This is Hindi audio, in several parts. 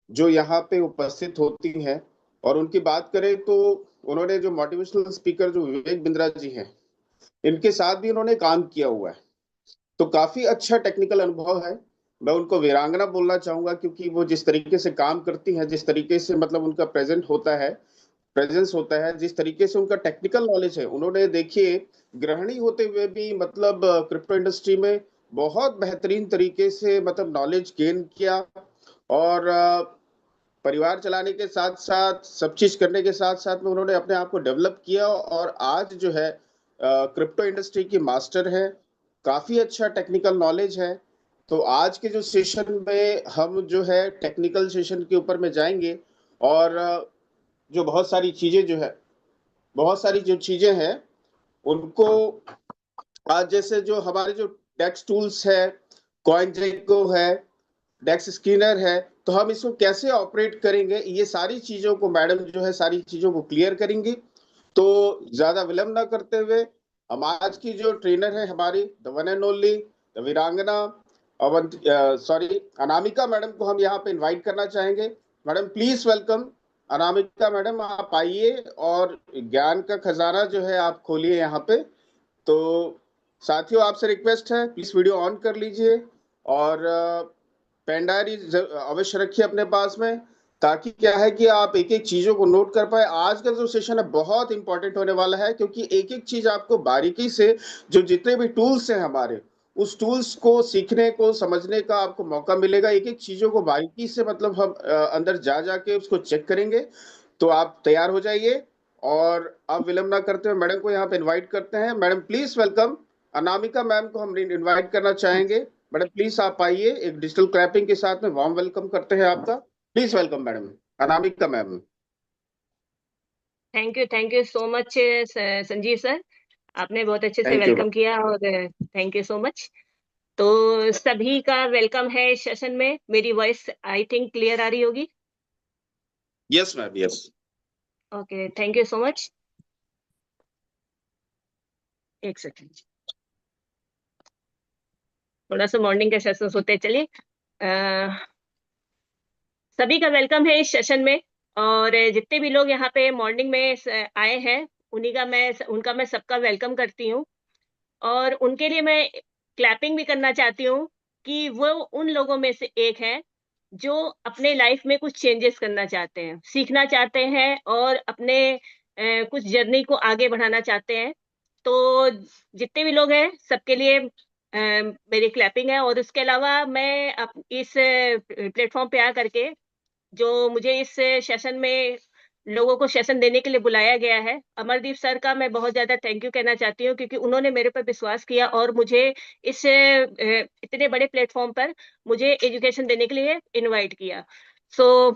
जो यहाँ पे उपस्थित होती हैं। और उनकी बात करें तो उन्होंने जो मोटिवेशनल स्पीकर जो विवेक बिंद्रा जी हैं, इनके साथ भी उन्होंने काम किया हुआ है। तो काफी अच्छा टेक्निकल अनुभव है। मैं उनको वीरांगना बोलना चाहूंगा, क्योंकि वो जिस तरीके से काम करती हैं, जिस तरीके से मतलब उनका प्रेजेंस होता है, जिस तरीके से उनका टेक्निकल नॉलेज है, उन्होंने देखिए गृहिणी होते हुए भी मतलब क्रिप्टो इंडस्ट्री में बहुत बेहतरीन तरीके से मतलब नॉलेज गेन किया। और परिवार चलाने के साथ साथ सब चीज करने के साथ साथ में उन्होंने अपने आप को डेवलप किया, और आज जो है क्रिप्टो इंडस्ट्री की मास्टर है। काफी अच्छा टेक्निकल नॉलेज है। तो आज के जो सेशन में हम जो है टेक्निकल सेशन के ऊपर में जाएंगे। और जो बहुत सारी जो चीजें हैं उनको आज जैसे जो हमारे जो डेक्स टूल्स है, कॉइनजेको है, डेक्स स्कैनर है, तो हम इसको कैसे ऑपरेट करेंगे, ये सारी चीजों को मैडम जो है सारी चीजों को क्लियर करेंगी। तो ज्यादा विलंब ना करते हुए हम आज की जो ट्रेनर है हमारी, the one and only, the वीरांगना अवंत सॉरी अनामिका मैडम को हम यहाँ पे इनवाइट करना चाहेंगे। Madam please welcome. Anamika madam आप आइए और ज्ञान का खजाना जो है आप खोलिए यहाँ पे। तो साथियों आपसे रिक्वेस्ट है, प्लीज वीडियो ऑन कर लीजिए। और पेन डायरी अवश्य रखिए अपने पास में, ताकि क्या है कि आप एक एक चीजों को नोट कर पाए। आज का जो सेशन है बहुत इंपॉर्टेंट होने वाला है, क्योंकि एक एक चीज आपको बारीकी से, जो जितने भी टूल्स हैं हमारे, उस टूल्स को सीखने को समझने का आपको मौका मिलेगा। एक एक चीजों को बारीकी से मतलब हम अंदर जा जाके उसको चेक करेंगे। तो आप तैयार हो जाइए। और अब विलंब ना करते हुए मैडम को यहाँ पे इनवाइट करते हैं। Madam please welcome. Anamika ma'am को हम इनवाइट करना चाहेंगे। मैडम प्लीज आप आइए, एक डिजिटल क्लैपिंग के साथ में वार्म वेलकम करते हैं आपका। Please welcome madam Anamika ma'am. Thank you so much Sanjeev sir. आपने बहुत अच्छे से थैंक यू। वेलकम किया और थैंक यू सो मच। तो सभी का वेलकम है इस सेशन में। मेरी वॉइस आई थिंक क्लियर आ रही होगी। Yes ma'am, yes. Okay, thank you so much. एक सेकंड, थोड़ा सा मॉर्निंग के सेशन होते हैं, चलिए। अ, सभी का वेलकम है इस सेशन में। और जितने भी लोग यहाँ पे मॉर्निंग में आए हैं, उनका मैं सबका वेलकम करती हूँ। और उनके लिए मैं क्लैपिंग भी करना चाहती हूँ कि वो उन लोगों में से एक है जो अपने लाइफ में कुछ चेंजेस करना चाहते हैं, सीखना चाहते हैं और अपने कुछ जर्नी को आगे बढ़ाना चाहते हैं। तो जितने भी लोग हैं सबके लिए मेरी क्लैपिंग है। और उसके अलावा मैं इस प्लेटफॉर्म पे आ करके, जो मुझे इस सेशन में लोगों को सेशन देने के लिए बुलाया गया है, अमरदीप सर का मैं बहुत ज्यादा थैंक यू कहना चाहती हूँ, क्योंकि उन्होंने मेरे पर विश्वास किया और मुझे इस इतने बड़े प्लेटफॉर्म पर मुझे एजुकेशन देने के लिए इनवाइट किया। सो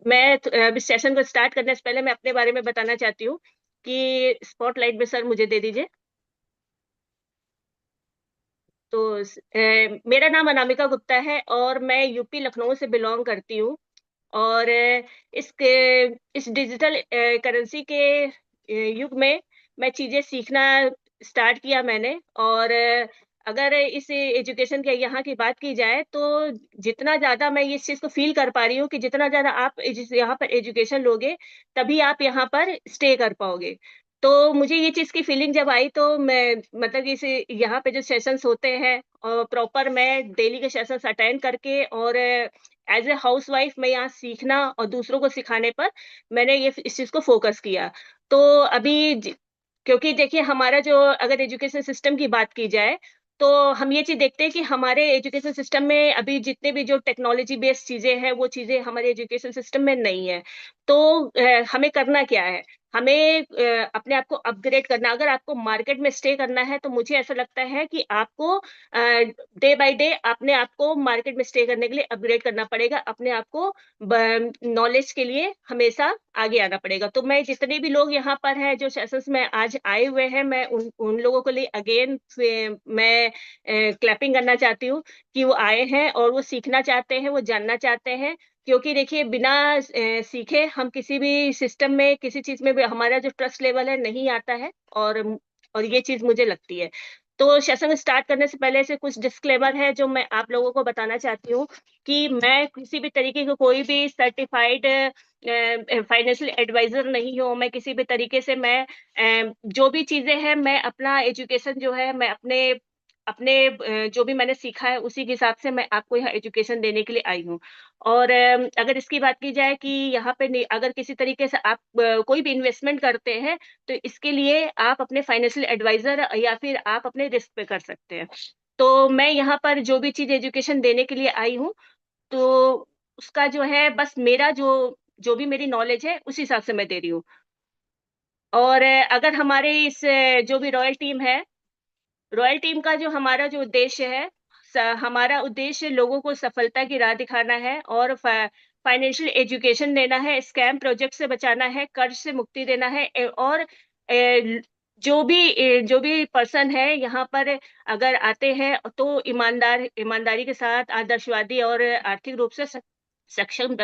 मैं इस सेशन को स्टार्ट करने से पहले मैं अपने बारे में बताना चाहती हूँ कि स्पॉटलाइट में सर मुझे दे दीजिए। तो मेरा नाम अनामिका गुप्ता है और मैं यूपी लखनऊ से बिलोंग करती हूँ। और इस डिजिटल करेंसी के युग में मैं चीजें सीखना स्टार्ट किया मैंने। और अगर इस एजुकेशन के यहाँ की बात की जाए तो जितना ज्यादा मैं इस चीज को फील कर पा रही हूँ कि जितना ज्यादा आप यहाँ पर एजुकेशन लोगे, तभी आप यहाँ पर स्टे कर पाओगे। तो मुझे ये चीज की फीलिंग जब आई तो मैं मतलब कि इस यहाँ पे जो सेशंस होते हैं और प्रॉपर मैं डेली के सेशंस अटेंड करके और एज ए हाउस वाइफ मैं यहाँ सीखना और दूसरों को सिखाने पर मैंने ये इस चीज को फोकस किया। तो अभी क्योंकि देखिए हमारा जो अगर एजुकेशन सिस्टम की बात की जाए, तो हम ये चीज देखते हैं कि हमारे एजुकेशन सिस्टम में अभी जितने भी जो टेक्नोलॉजी बेस्ड चीजें हैं वो चीजें हमारे एजुकेशन सिस्टम में नहीं है। तो हमें करना क्या है, हमें अपने आप को अपग्रेड करना। अगर आपको मार्केट में स्टे करना है तो मुझे ऐसा लगता है कि आपको डे बाय डे अपने आप को मार्केट में स्टे करने के लिए अपग्रेड करना पड़ेगा, अपने आप को नॉलेज के लिए हमेशा आगे आना पड़ेगा। तो मैं जितने भी लोग यहाँ पर हैं जो सेशंस में आज आए हुए हैं, मैं उन उन लोगों के लिए अगेन मैं क्लैपिंग करना चाहती हूँ कि वो आए हैं और वो सीखना चाहते हैं, वो जानना चाहते हैं। क्योंकि देखिए बिना सीखे हम किसी भी सिस्टम में किसी चीज में भी हमारा जो ट्रस्ट लेवल है नहीं आता है। और ये चीज मुझे लगती है। तो सेशन स्टार्ट करने से पहले से कुछ डिस्क्लेमर है जो मैं आप लोगों को बताना चाहती हूँ कि मैं किसी भी तरीके का कोई भी सर्टिफाइड फाइनेंशियल एडवाइजर नहीं हूँ। मैं किसी भी तरीके से मैं जो भी चीजें हैं मैं अपना एजुकेशन जो है मैं अपने अपने जो भी मैंने सीखा है उसी के हिसाब से मैं आपको यहाँ एजुकेशन देने के लिए आई हूँ। और अगर इसकी बात की जाए कि यहाँ पे अगर किसी तरीके से आप कोई भी इन्वेस्टमेंट करते हैं तो इसके लिए आप अपने फाइनेंशियल एडवाइजर या फिर आप अपने रिस्क पे कर सकते हैं। तो मैं यहाँ पर जो भी चीज एजुकेशन देने के लिए आई हूँ तो उसका जो है बस मेरा जो जो भी मेरी नॉलेज है उस हिसाब से मैं दे रही हूँ। और अगर हमारे इस जो भी रॉयल टीम है, रॉयल टीम का जो हमारा जो उद्देश्य है, हमारा उद्देश्य लोगों को सफलता की राह दिखाना है और फाइनेंशियल एजुकेशन देना है, स्कैम प्रोजेक्ट से बचाना है, कर्ज से मुक्ति देना है। और जो भी पर्सन है यहाँ पर अगर आते हैं तो ईमानदारी के साथ आदर्शवादी और आर्थिक रूप से सक्षम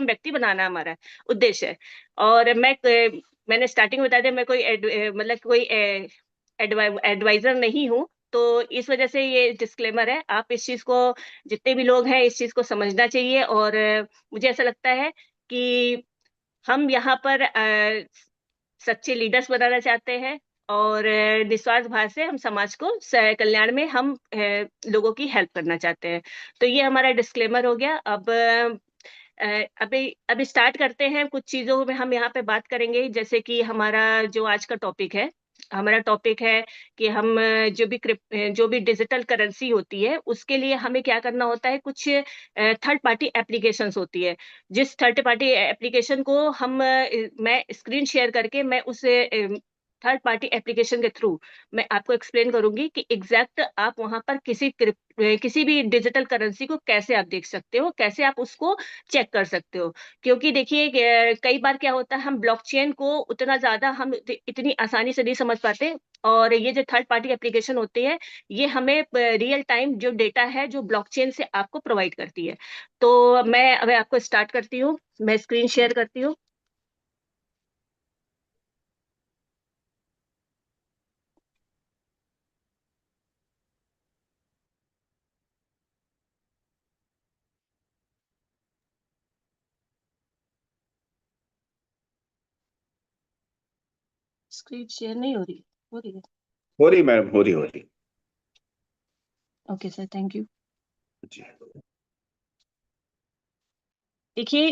व्यक्ति बनाना हमारा उद्देश्य है। और मैंने स्टार्टिंग में बता दिया, मैं कोई मतलब कोई एडवाइजर नहीं हूँ। तो इस वजह से ये डिस्क्लेमर है, आप इस चीज को, जितने भी लोग हैं इस चीज को समझना चाहिए। और मुझे ऐसा लगता है कि हम यहाँ पर सच्चे लीडर्स बनाना चाहते हैं और निस्वार्थ भाव से हम समाज को कल्याण में हम लोगों की हेल्प करना चाहते हैं। तो ये हमारा डिस्क्लेमर हो गया। अब अभी स्टार्ट करते हैं, कुछ चीजों में हम यहाँ पे बात करेंगे। जैसे कि हमारा जो आज का टॉपिक है, हमारा टॉपिक है कि हम जो भी डिजिटल करेंसी होती है उसके लिए हमें क्या करना होता है। कुछ थर्ड पार्टी एप्लीकेशंस होती है, जिस थर्ड पार्टी एप्लीकेशन को मैं स्क्रीन शेयर करके मैं उस थर्ड पार्टी एप्लीकेशन के थ्रू मैं आपको एक्सप्लेन करूंगी कि एग्जैक्ट आप वहां पर किसी भी डिजिटल करेंसी को कैसे आप देख सकते हो, कैसे आप उसको चेक कर सकते हो। क्योंकि देखिए कई बार क्या होता है, हम ब्लॉकचेन को उतना ज्यादा हम इतनी आसानी से नहीं समझ पाते। और ये जो थर्ड पार्टी एप्लीकेशन होती है ये हमें रियल टाइम जो डेटा है जो ब्लॉकचेन से आपको प्रोवाइड करती है। तो मैं अब आपको स्टार्ट करती हूँ, मैं स्क्रीन शेयर करती हूँ। स्क्रीन शेयर नहीं हो रही? हो रही है? हो रही मैडम, हो रही। Okay sir, thank you. जी। देखिए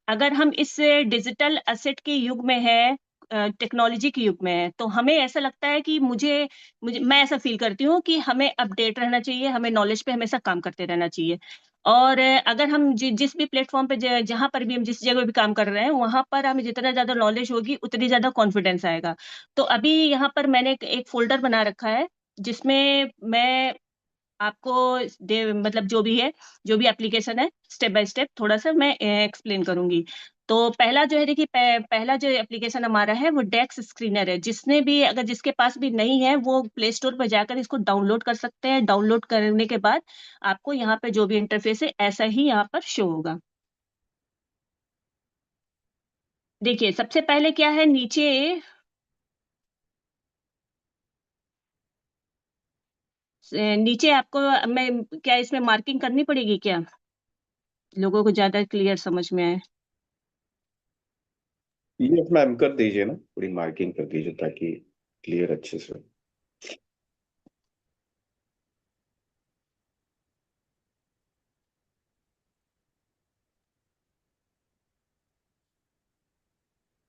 अगर हम इस डिजिटल असेट के युग में है, टेक्नोलॉजी के युग में है, तो हमें ऐसा लगता है कि मुझे मुझे मैं ऐसा फील करती हूँ कि हमें अपडेट रहना चाहिए, हमें नॉलेज पे हमेशा काम करते रहना चाहिए। और अगर हम जिस भी प्लेटफॉर्म पे जहाँ पर भी हम जिस जगह भी काम कर रहे हैं वहां पर हमें जितना ज्यादा नॉलेज होगी उतनी ज्यादा कॉन्फिडेंस आएगा। तो अभी यहाँ पर मैंने एक फोल्डर बना रखा है जिसमें मैं आपको मतलब जो भी है, जो भी एप्लीकेशन है, स्टेप बाय स्टेप थोड़ा सा मैं एक्सप्लेन करूंगी। तो पहला जो है देखिए, पहला जो एप्लीकेशन हमारा है वो डेक्स स्क्रीनर है। जिसने भी अगर जिसके पास भी नहीं है वो प्ले स्टोर पर जाकर इसको डाउनलोड कर सकते हैं। डाउनलोड करने के बाद आपको यहाँ पे जो भी इंटरफेस है ऐसा ही यहाँ पर शो होगा। देखिए सबसे पहले क्या है, नीचे नीचे आपको मैं क्या इसमें मार्किंग करनी पड़ेगी क्या, लोगों को ज्यादा क्लियर समझ में आए? यस मैम, कर दीजिए ना, पूरी मार्किंग कर दीजिए ताकि क्लियर अच्छे से।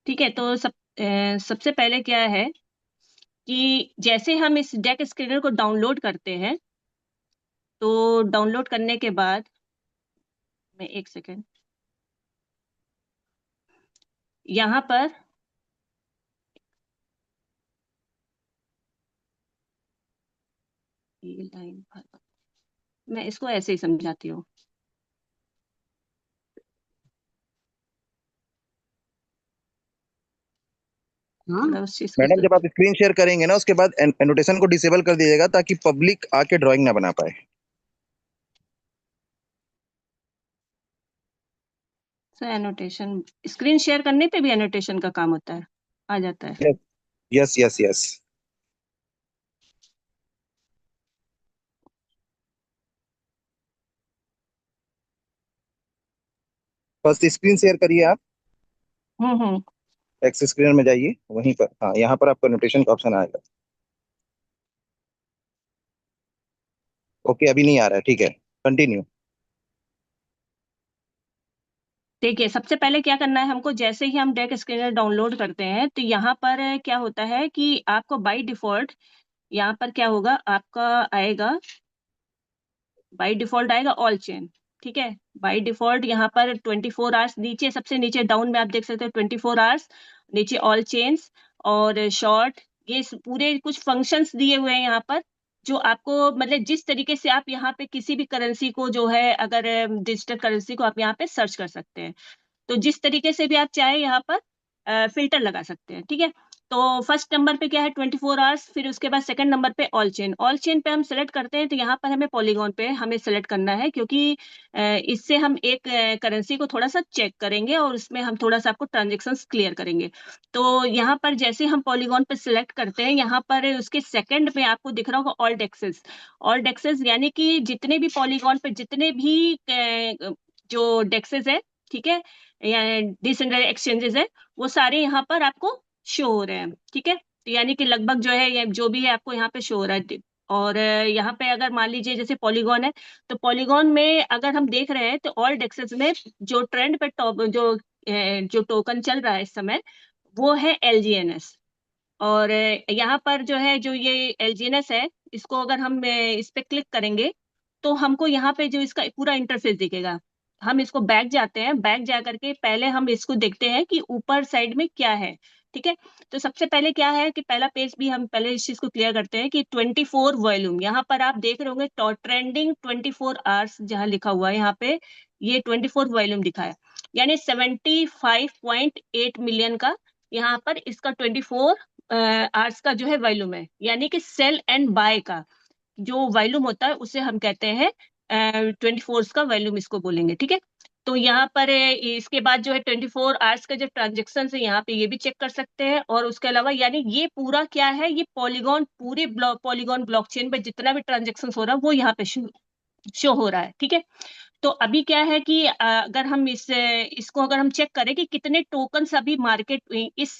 ठीक है, तो सबसे पहले क्या है कि जैसे हम इस डेक स्क्रीनर को डाउनलोड करते हैं तो डाउनलोड करने के बाद मैं एक सेकेंड यहाँ पर ये लाइन पर मैं इसको ऐसे ही समझाती हूँ। थोड़ा उस चीज मैडम को जब आप स्क्रीन शेयर करेंगे ना उसके बाद एनोटेशन को डिसेबल कर दीजिएगा ताकि पब्लिक आके ड्राइंग ना बना पाए। सर एनोटेशन स्क्रीन शेयर करने पे भी एनोटेशन का काम होता है, आ जाता है? Yes yes yes yes. First screen share करिए आप, हम्म। एक्स स्क्रीन में जाइए, वहीं पर हाँ यहाँ पर आपका नोटेशन का ऑप्शन आएगा। ओके, अभी नहीं आ रहा है, ठीक है, कंटिन्यू। देखिए, सबसे पहले क्या करना है हमको, जैसे ही हम डेक स्क्रीनर डाउनलोड करते हैं तो यहाँ पर क्या होता है कि आपको बाय डिफॉल्ट यहाँ पर क्या होगा, आपका आएगा, बाय डिफॉल्ट आएगा ऑल चेन। ठीक है, बाय डिफॉल्ट यहाँ पर 24 आवर्स, नीचे सबसे नीचे डाउन में आप देख सकते हो 24 आवर्स, नीचे ऑल चेन्स और शॉर्ट, ये पूरे कुछ फंक्शंस दिए हुए हैं यहाँ पर, जो आपको मतलब जिस तरीके से आप यहाँ पे किसी भी करेंसी को जो है, अगर डिजिटल करेंसी को आप यहाँ पे सर्च कर सकते हैं, तो जिस तरीके से भी आप चाहे यहाँ पर फिल्टर लगा सकते हैं। ठीक है, तो फर्स्ट नंबर पे क्या है 24 आवर्स, फिर उसके बाद सेकंड नंबर पे ऑल चेन। ऑल चेन पे हम सेलेक्ट करते हैं तो यहाँ पर हमें पॉलीगॉन पे हमें सेलेक्ट करना है, क्योंकि इससे हम एक करेंसी को थोड़ा सा चेक करेंगे और उसमें हम थोड़ा सा आपको ट्रांजेक्शन क्लियर करेंगे। तो यहाँ पर जैसे हम पॉलीगॉन पे सिलेक्ट करते हैं, यहाँ पर उसके सेकंड में आपको दिख रहा होगा ऑल डेक्सेस। ऑल डेक्सेस यानी कि जितने भी पॉलीगॉन पे जितने भी जो डेक्सेस है, ठीक है, या डिसेंट्रलाइज्ड एक्सचेंजेस है, वो सारे यहाँ पर आपको शो हो रहे हैं। ठीक है, तो यानी कि लगभग जो है ये जो भी है आपको यहाँ पे शो हो रहा है। और यहाँ पे अगर मान लीजिए जैसे पॉलीगॉन है, तो पॉलीगॉन में अगर हम देख रहे हैं तो ऑल डेक्सेस में जो ट्रेंड पे टॉप जो टोकन चल रहा है इस समय, वो है LGNS। और यहाँ पर जो है, जो ये LGNS है, इसको अगर हम इस पे क्लिक करेंगे तो हमको यहाँ पे जो इसका पूरा इंटरफेस दिखेगा। हम इसको बैक जाते हैं, बैक जा करके पहले हम इसको देखते हैं कि ऊपर साइड में क्या है। ठीक है, तो सबसे पहले क्या है कि पहला पेज भी हम पहले इस चीज को क्लियर करते हैं कि 24 वॉल्यूम, यहाँ पर आप देख रहे होंगे ट्रेंडिंग 24 आवर्स जहाँ लिखा हुआ है, यहाँ पे ये 24 वॉल्यूम दिखा है, यानी 75.8 मिलियन का यहाँ पर इसका 24 आवर्स का जो है वॉल्यूम है, यानी कि सेल एंड बाय का जो वॉल्यूम होता है उसे हम कहते हैं 24 का वॉल्यूम, इसको बोलेंगे। ठीक है, तो यहाँ पर इसके बाद जो है 24 आवर्स का जो ट्रांजेक्शन है, यहाँ पे ये भी चेक कर सकते हैं। और उसके अलावा यानी ये पूरा क्या है, ये पॉलीगॉन, पूरे पॉलीगॉन ब्लॉकचेन पे जितना भी ट्रांजेक्शन हो रहा है वो यहाँ पे शो हो रहा है। ठीक है, तो अभी क्या है कि अगर हम इसको अगर हम चेक करें कि कितने टोकन्स अभी मार्केट इस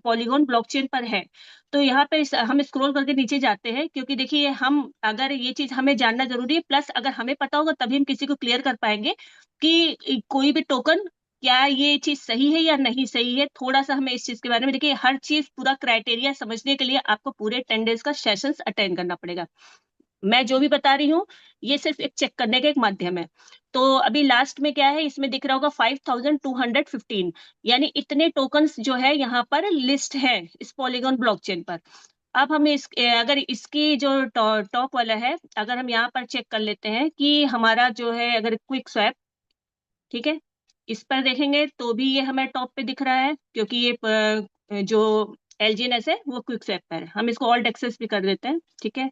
पॉलीगॉन ब्लॉकचेन पर है, तो यहाँ पे हम स्क्रॉल करके नीचे जाते हैं, क्योंकि देखिए हम अगर ये चीज हमें जानना जरूरी है, प्लस अगर हमें पता होगा तभी हम किसी को क्लियर कर पाएंगे कि कोई भी टोकन क्या ये चीज सही है या नहीं सही है। थोड़ा सा हमें इस चीज के बारे में, देखिए हर चीज पूरा क्राइटेरिया समझने के लिए आपको पूरे 10 डेज का सेशंस अटेंड करना पड़ेगा। मैं जो भी बता रही हूँ ये सिर्फ एक चेक करने का एक माध्यम है। तो अभी लास्ट में क्या है, इसमें दिख रहा होगा 5215, यानी इतने टोकन्स जो है यहाँ पर लिस्ट है इस पॉलीगॉन ब्लॉकचेन पर। अब हम अगर इसकी जो टॉप वाला है, अगर हम यहाँ पर चेक कर लेते हैं कि हमारा जो है अगर क्विक स्वैप, ठीक है, इस पर देखेंगे तो भी ये हमें टॉप पे दिख रहा है, क्योंकि ये जो LGNS है वो क्विक स्वैप पर है। हम इसको ऑल्ट एक्सेस भी कर देते हैं। ठीक है,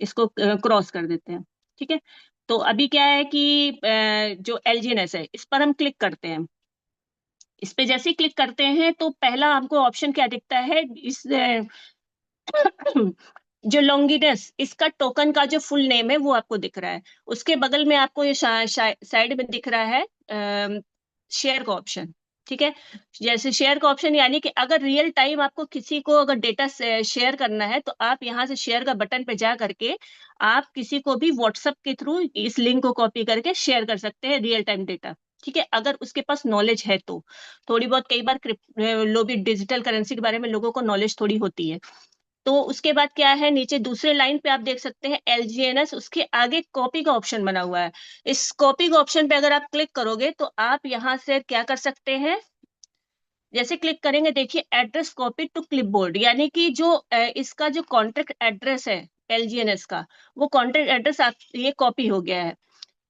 इसको क्रॉस कर देते हैं। ठीक है, तो अभी क्या है कि जो LGNS है इस पर हम क्लिक करते हैं। इस पे जैसे ही क्लिक करते हैं तो पहला हमको ऑप्शन क्या दिखता है, इस जो लॉन्गिनस, इसका टोकन का जो फुल नेम है वो आपको दिख रहा है। उसके बगल में आपको ये साइड में दिख रहा है शेयर का ऑप्शन। ठीक है, जैसे शेयर का ऑप्शन, यानी कि अगर रियल टाइम आपको किसी को अगर डेटा शेयर करना है तो आप यहाँ से शेयर का बटन पे जा करके आप किसी को भी व्हाट्सएप के थ्रू इस लिंक को कॉपी करके शेयर कर सकते हैं रियल टाइम डेटा। ठीक है, अगर उसके पास नॉलेज है तो। थोड़ी बहुत कई बार लोग भी डिजिटल करेंसी के बारे में लोगों को नॉलेज थोड़ी होती है। तो उसके बाद क्या है, नीचे दूसरे लाइन पे आप देख सकते हैं LGNS, उसके आगे कॉपी का ऑप्शन बना हुआ है। इस कॉपी का ऑप्शन पे अगर आप क्लिक करोगे तो आप यहाँ से क्या कर सकते हैं, जैसे क्लिक करेंगे देखिए एड्रेस कॉपी टू क्लिपबोर्ड, यानी कि जो इसका जो कॉन्ट्रैक्ट एड्रेस है LGNS का, वो कॉन्ट्रैक्ट एड्रेस आप ये कॉपी हो गया है।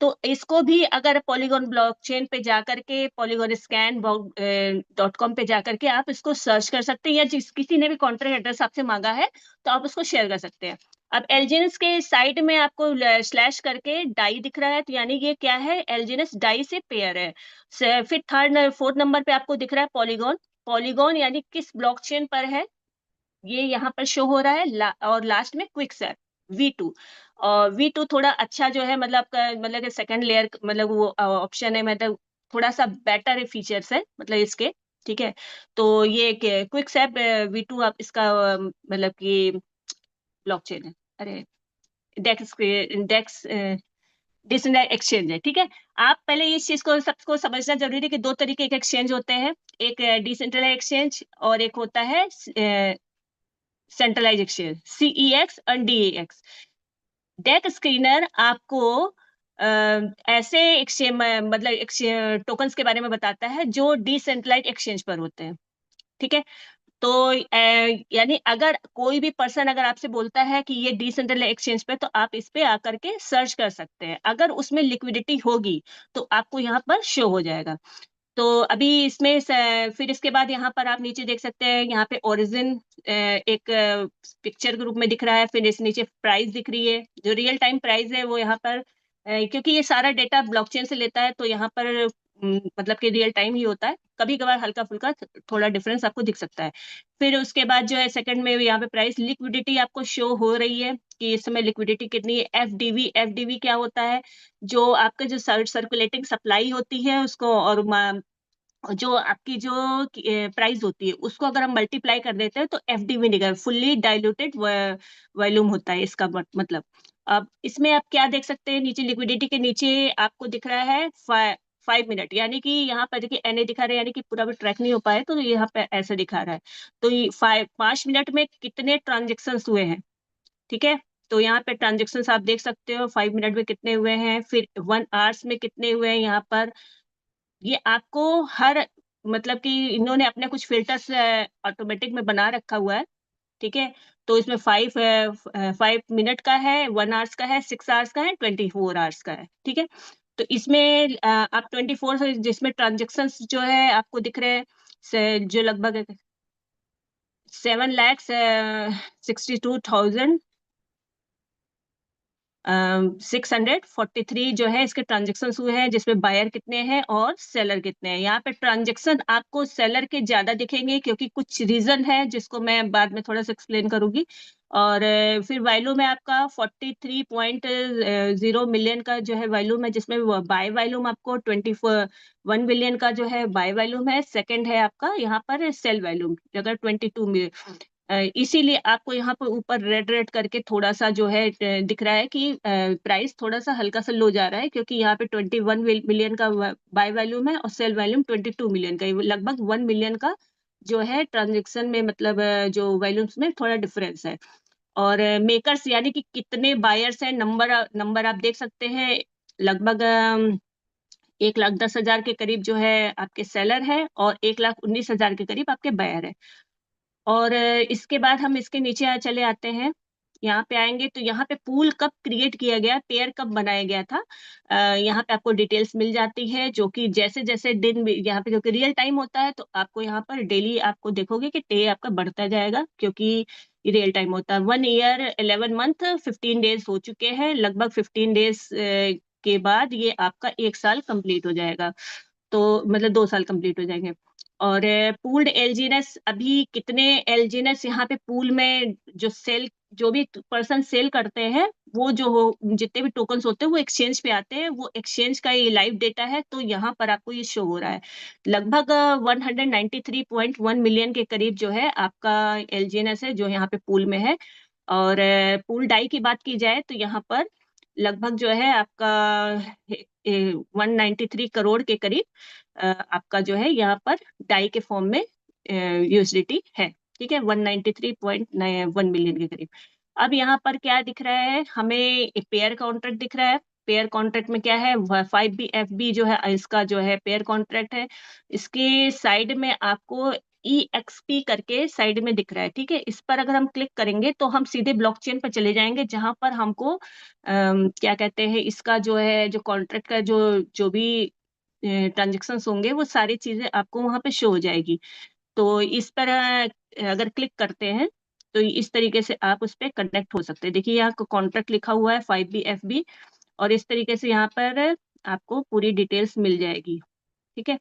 तो इसको भी अगर पॉलीगॉन ब्लॉकचेन पे जाकर के polygon-scan.com पे जाकर के आप इसको सर्च कर सकते हैं, या जिस किसी ने भी कॉन्ट्रैक्ट एड्रेस आपसे मांगा है तो आप उसको शेयर कर सकते हैं। अब LGNS के साइड में आपको स्लैश करके डाई दिख रहा है, तो यानी ये क्या है, LGNS डाई से पेयर है। फिर फोर्थ नंबर पे आपको दिख रहा है पॉलीगॉन। पॉलीगॉन यानी किस ब्लॉकचेन पर है ये यहाँ पर शो हो रहा है। और लास्ट में क्विक सैप V2। और V2 थोड़ा अच्छा जो है, मतलब आपका मतलब सेकंड लेयर, मतलब वो ऑप्शन है, मतलब थोड़ा सा बेटर फीचर्स है मतलब इसके, ठीक है। तो ये क्विक सैप V2 आप इसका मतलब कि ब्लॉकचेन है, अरे डेक्स डेक्स डिसेंट्रलाइज्ड एक्सचेंज है, ठीक है। आप पहले इस चीज को सबको समझना जरूरी है कि दो तरीके के एक्सचेंज होते हैं, एक डिसेंट्रलाइज्ड एक्सचेंज और एक होता है सेंट्रलाइज्ड एक्सचेंज, CEX और DEX। डेक स्क्रीनर आपको ऐसे एक्सचेंज मतलब टोकन्स के बारे में बताता है जो डिसेंट्रलाइज्ड एक्सचेंज पर होते हैं, ठीक है। तो यानी अगर कोई भी पर्सन अगर आपसे बोलता है कि ये डिसेंट्रलाइज्ड एक्सचेंज पे, तो आप इस पे आकर के सर्च कर सकते हैं, अगर उसमें लिक्विडिटी होगी तो आपको यहाँ पर शो हो जाएगा। तो अभी इसमें फिर इसके बाद यहाँ पर आप नीचे देख सकते हैं, यहाँ पे ओरिजिन एक पिक्चर के रूप में दिख रहा है, फिर इस नीचे प्राइस दिख रही है, जो रियल टाइम प्राइस है वो यहाँ पर क्योंकि ये सारा डेटा ब्लॉकचेन से लेता है तो यहाँ पर मतलब कि रियल टाइम ही होता है, कभी कभार हल्का फुल्का थोड़ा डिफरेंस आपको दिख सकता है। फिर उसके बाद जो है सेकंड में यहाँ पे प्राइस लिक्विडिटी आपको शो हो रही है कि इस समय लिक्विडिटी कितनी है। एफडीवी क्या होता है, जो आपका जो सर्कुलेटिंग सप्लाई होती है उसको, और जो आपकी जो प्राइस होती है उसको अगर हम मल्टीप्लाई कर देते हैं तो FDV निकल, फुल्ली डाइल्यूटेड वॉल्यूम होता है इसका मतलब। अब इसमें आप क्या देख सकते हैं, नीचे लिक्विडिटी के नीचे आपको दिख रहा है 5 मिनट, यानी कि यहाँ पर देखिए NA दिखा रहा है, यानी कि पूरा भी ट्रैक नहीं हो पाया तो यहाँ पे ऐसा दिखा रहा है। तो ये 5 मिनट में कितने ट्रांजेक्शन हुए हैं, ठीक है। तो यहाँ पे ट्रांजेक्शन आप देख सकते हो 5 मिनट में कितने हुए हैं, फिर 1 आवर्स में कितने हुए हैं यहाँ पर। ये आपको हर मतलब कि इन्होंने अपने कुछ फिल्टर्स ऑटोमेटिक में बना रखा हुआ है, ठीक है। तो इसमें 5 मिनट का है, 1 आवर्स का है, 6 आवर्स का है, 24 आवर्स का है, ठीक है। तो इसमें आप 24 से जिसमें ट्रांजेक्शन जो है आपको दिख रहे हैं जो लगभग 7,62,000 643 जो है इसके ट्रांजेक्शन हुए हैं, जिसमें बायर कितने हैं और सेलर कितने हैं। यहाँ पे ट्रांजेक्शन आपको सेलर के ज्यादा दिखेंगे क्योंकि कुछ रीजन है जिसको मैं बाद में थोड़ा सा एक्सप्लेन करूंगी। और फिर वॉल्यूम है आपका 43.0 मिलियन का जो है वॉल्यूम है, जिसमें बाय वॉल्यूम आपको 21 मिलियन का जो है बाय वॉल्यूम है। सेकंड है आपका यहाँ पर सेल वॉल्यूम अगर 22 मिलियन, इसीलिए आपको यहाँ पर ऊपर रेड रेड करके थोड़ा सा जो है दिख रहा है कि प्राइस थोड़ा सा हल्का सा लो जा रहा है, क्योंकि यहाँ पे 21 मिलियन का बाय वॉल्यूम है और सेल वॉल्यूम 22 मिलियन का, लगभग 1 मिलियन का जो है ट्रांजेक्शन में मतलब जो वॉल्यूम्स में थोड़ा डिफरेंस है। और मेकर्स यानी कि कितने बायर्स हैं, नंबर नंबर आप देख सकते हैं, लगभग 1,10,000 के करीब जो है आपके सेलर है और 1,19,000 के करीब आपके बायर है। और इसके बाद हम इसके नीचे चले आते हैं, यहाँ पे आएंगे तो यहाँ पे पूल कब क्रिएट किया गया, पेयर कब बनाया गया था, यहाँ पे आपको डिटेल्स मिल जाती है, जो कि जैसे जैसे दिन यहाँ पे क्योंकि रियल टाइम होता है तो आपको यहाँ पर डेली आपको देखोगे कि डे आपका बढ़ता जाएगा, क्योंकि ये रियल टाइम होता है। 1 ईयर 11 मंथ 15 डेज हो चुके हैं, लगभग 15 डेज के बाद ये आपका 1 साल कंप्लीट हो जाएगा, तो मतलब 2 साल कंप्लीट हो जाएंगे। और पूल्ड एलजीनेस, अभी कितने एलजीनेस यहाँ पे पूल में जो सेल, जो भी पर्सन सेल करते हैं वो जो हो जितने भी टोकन्स होते हैं वो एक्सचेंज पे आते हैं, वो एक्सचेंज का ये लाइव डेटा है, तो यहाँ पर आपको ये शो हो रहा है लगभग 193.1 मिलियन के करीब जो है आपका एलजीएनएस है जो यहाँ पे पूल में है। और पूल डाई की बात की जाए तो यहाँ पर लगभग जो है आपका 193 करोड़ के करीब आपका जो है यहाँ पर डाई के फॉर्म में यूएसडीटी है, ठीक है, 193.1 मिलियन के करीब। अब यहाँ पर क्या दिख रहा है हमें, पेयर कॉन्ट्रैक्ट दिख रहा है। पेयर कॉन्ट्रैक्ट में क्या है, 5BFB जो है इसका जो है पेयर कॉन्ट्रैक्ट है, इसके साइड में आपको EXP करके साइड में दिख रहा है, ठीक है। इस पर अगर हम क्लिक करेंगे तो हम सीधे ब्लॉकचेन पर चले जाएंगे, जहां पर हमको क्या कहते हैं इसका जो है जो कॉन्ट्रैक्ट का जो जो भी ट्रांजेक्शन होंगे वो सारी चीजें आपको वहां पे शो हो जाएगी। तो इस पर अगर क्लिक करते हैं तो इस तरीके से आप उस पर कनेक्ट हो सकते हैं। देखिए यहाँ कॉन्ट्रैक्ट लिखा हुआ है 5BFB, और इस तरीके से यहाँ पर आपको पूरी डिटेल्स मिल जाएगी, ठीक है।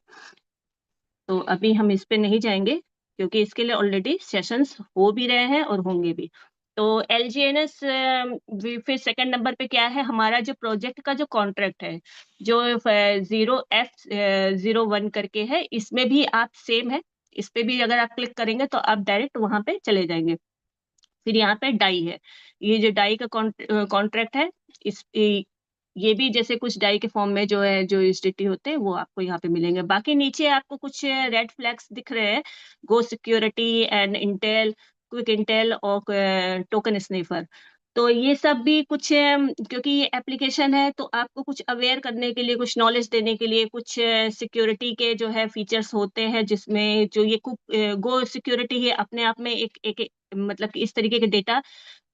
तो अभी हम इस पे नहीं जाएंगे क्योंकि इसके लिए ऑलरेडी सेशंस हो भी रहे हैं और होंगे भी। तो LGNS फिर सेकंड नंबर पे क्या है, हमारा जो प्रोजेक्ट का जो कॉन्ट्रैक्ट है, जो 0F01 करके है, इसमें भी आप सेम है। इस पे भी अगर आप क्लिक करेंगे तो आप डायरेक्ट वहां पे चले जाएंगे। फिर यहाँ पे डाई है, ये जो डाई का कॉन्ट्रैक्ट है, इस ये भी जैसे कुछ डाई के फॉर्म में जो है, जो स्टिटी होते हैं वो आपको यहाँ पे मिलेंगे। बाकी नीचे आपको कुछ रेड फ्लैग्स दिख रहे हैं, go security and intel, quick intel और टोकन स्नीफर। तो ये सब भी कुछ क्योंकि ये एप्लीकेशन है तो आपको कुछ अवेयर करने के लिए, कुछ नॉलेज देने के लिए, कुछ सिक्योरिटी के जो है फीचर्स होते हैं, जिसमें जो ये गो सिक्योरिटी है अपने आप में एक मतलब कि इस तरीके के डेटा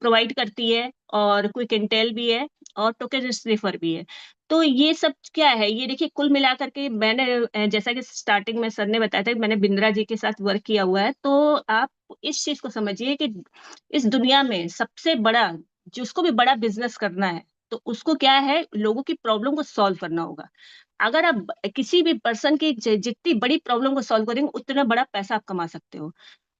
प्रोवाइड करती है, और क्विक इंटेल भी है, और टोकन स्निफर भी है। तो ये सब क्या है, ये देखिए कुल मिलाकर के मैंने जैसा कि स्टार्टिंग में सर ने बताया था कि मैंने बिंद्रा जी के साथ वर्क किया हुआ है, तो आप इस चीज को समझिए कि इस दुनिया में सबसे बड़ा, जिसको भी बड़ा बिजनेस करना है, तो उसको क्या है, लोगों की प्रॉब्लम को सॉल्व करना होगा। अगर आप किसी भी पर्सन की जितनी बड़ी प्रॉब्लम को सॉल्व करेंगे, उतना बड़ा पैसा आप कमा सकते हो।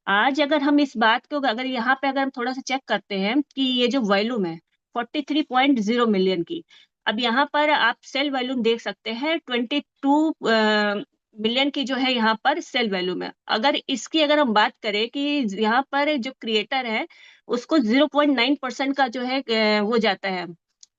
आज अगर हम इस बात को, अगर यहाँ पे अगर हम थोड़ा सा चेक करते हैं कि ये जो वॉल्यूम है 43.0 मिलियन की, अब यहाँ पर आप सेल वॉल्यूम देख सकते हैं 22 मिलियन की जो है यहाँ पर सेल वॉल्यूम है। अगर इसकी अगर हम बात करें कि यहाँ पर जो क्रिएटर है उसको 0.9% का जो है वो जाता है,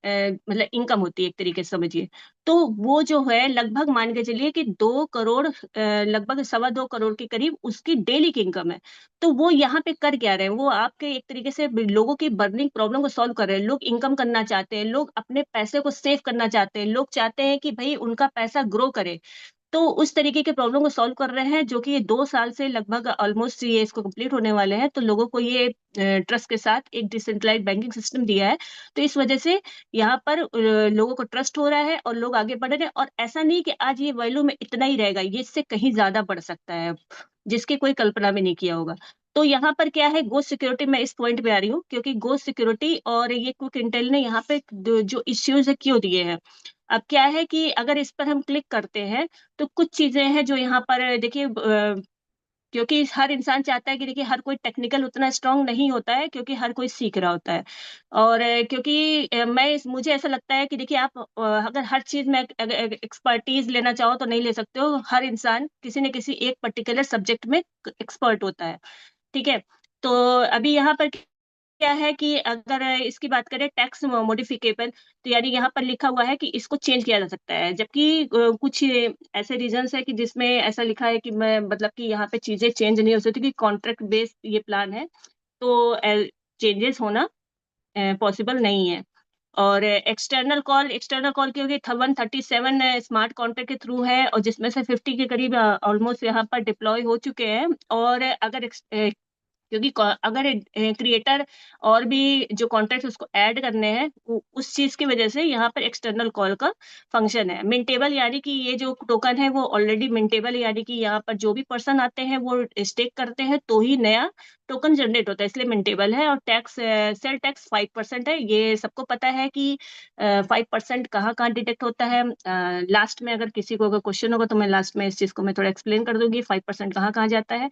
मतलब इनकम होती है एक तरीके से समझिए। तो वो जो है लगभग मान के चलिए कि 2 करोड़, लगभग 2.25 करोड़ के करीब उसकी डेली की इनकम है। तो वो यहाँ पे कर क्या रहे हैं, वो आपके एक तरीके से लोगों की बर्निंग प्रॉब्लम को सॉल्व कर रहे हैं। लोग इनकम करना चाहते हैं, लोग अपने पैसे को सेव करना चाहते हैं, लोग चाहते हैं कि भाई उनका पैसा ग्रो करे। तो उस तरीके के प्रॉब्लम को सॉल्व कर रहे हैं, जो कि ये 2 साल से लगभग ऑलमोस्ट ये इसको कंप्लीट होने वाले हैं। तो लोगों को ये ट्रस्ट के साथ एक डिसेंट्रलाइज्ड बैंकिंग सिस्टम दिया है। तो इस वजह से यहाँ पर लोगों को ट्रस्ट हो रहा है और लोग आगे बढ़ रहे हैं। और ऐसा नहीं कि आज ये वैल्यू में इतना ही रहेगा, ये इससे कहीं ज्यादा बढ़ सकता है, जिसकी कोई कल्पना भी नहीं किया होगा। तो यहाँ पर क्या है, गोस्ट सिक्योरिटी, मैं इस पॉइंट पे आ रही हूँ क्योंकि गोस्ट सिक्योरिटी और ये क्विक इंटेल ने यहाँ पे जो इश्यूज है क्यों दिए हैं। अब क्या है कि अगर इस पर हम क्लिक करते हैं तो कुछ चीजें हैं जो यहाँ पर देखिए, क्योंकि हर इंसान चाहता है कि देखिए हर कोई टेक्निकल उतना स्ट्रांग नहीं होता है, क्योंकि हर कोई सीख रहा होता है। और क्योंकि मुझे ऐसा लगता है कि देखिए आप अगर हर चीज में एक्सपर्टीज लेना चाहो तो नहीं ले सकते हो। हर इंसान किसी न किसी एक पर्टिकुलर सब्जेक्ट में एक्सपर्ट होता है, ठीक है। तो अभी यहाँ पर क्या है कि अगर इसकी बात करें टैक्स मॉडिफिकेबल, तो यानी यहाँ पर लिखा हुआ है कि इसको चेंज किया जा सकता है, जबकि कुछ ऐसे रीजंस है कि जिसमें ऐसा लिखा है कि मैं मतलब कि यहाँ पे चीजें चेंज नहीं हो सकती, कि कॉन्ट्रैक्ट बेस्ड ये प्लान है, तो चेंजेस होना पॉसिबल नहीं है। और एक्सटर्नल कॉल की होगी 137 स्मार्ट कॉन्ट्रैक्ट के थ्रू है, और जिसमें से 50 के करीब ऑलमोस्ट यहाँ पर डिप्लॉय हो चुके हैं। और अगर क्योंकि अगर क्रिएटर और भी जो कॉन्ट्रैक्ट उसको ऐड करने हैं, उस चीज की वजह से यहाँ पर एक्सटर्नल कॉल का फंक्शन है। मिंटेबल यानी कि ये जो टोकन है वो ऑलरेडी मिंटेबल, यानी कि यहाँ पर जो भी पर्सन आते हैं वो स्टेक करते हैं तो ही नया टोकन जनरेट होता है, इसलिए मिंटेबल है। और टैक्स, सेल टैक्स 5% है, ये सबको पता है कि 5% कहाँ कहाँ डिटेक्ट होता है। लास्ट में अगर किसी को अगर क्वेश्चन होगा तो मैं लास्ट में इस चीज को मैं थोड़ा एक्सप्लेन कर दूंगी 5% कहाँ कहाँ जाता है।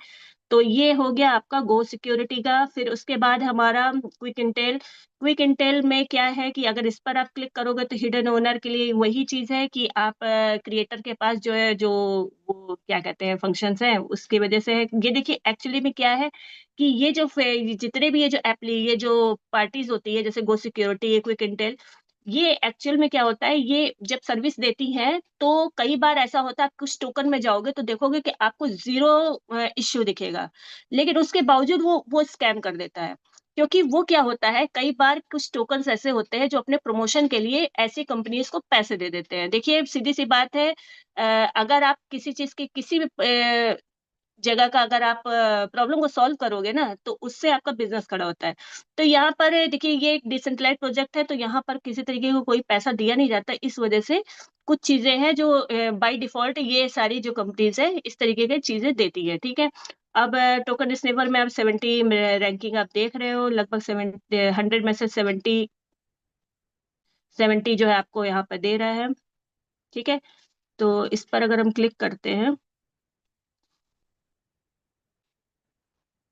तो ये हो गया आपका गो सिक्योरिटी का। फिर उसके बाद हमारा क्विक इंटेल में क्या है कि अगर इस पर आप क्लिक करोगे तो हिडन ओनर के लिए वही चीज है कि आप क्रिएटर के पास जो है, जो वो क्या कहते हैं फंक्शंस हैं, उसकी वजह से है। ये देखिए एक्चुअली में क्या है कि ये जो जितने भी ये जो पार्टीज होती है, जैसे गो सिक्योरिटी, क्विक इंटेल, ये एक्चुअल में क्या होता है, ये जब सर्विस देती हैं तो कई बार ऐसा होता है आप कुछ टोकन में जाओगे तो देखोगे कि आपको 0 इश्यू दिखेगा, लेकिन उसके बावजूद वो स्कैम कर देता है। क्योंकि वो क्या होता है, कई बार कुछ टोकन्स ऐसे होते हैं जो अपने प्रमोशन के लिए ऐसी कंपनीज को पैसे दे देते हैं। देखिए सीधी सी बात है, अगर आप किसी चीज की किसी भी जगह का अगर आप प्रॉब्लम को सॉल्व करोगे ना, तो उससे आपका बिजनेस खड़ा होता है। तो यहाँ पर देखिए ये एक डिसेंट्रलाइज प्रोजेक्ट है, तो यहाँ पर किसी तरीके को कोई पैसा दिया नहीं जाता। इस वजह से कुछ चीजें हैं जो बाय डिफॉल्ट ये सारी जो कंपनीज है इस तरीके की चीजें देती है, ठीक है। अब टोकन स्नेपर में आप 70 रैंकिंग आप देख रहे हो, लगभग 100 में से 70 जो है आपको यहाँ पर दे रहा है, ठीक है। तो इस पर अगर हम क्लिक करते हैं,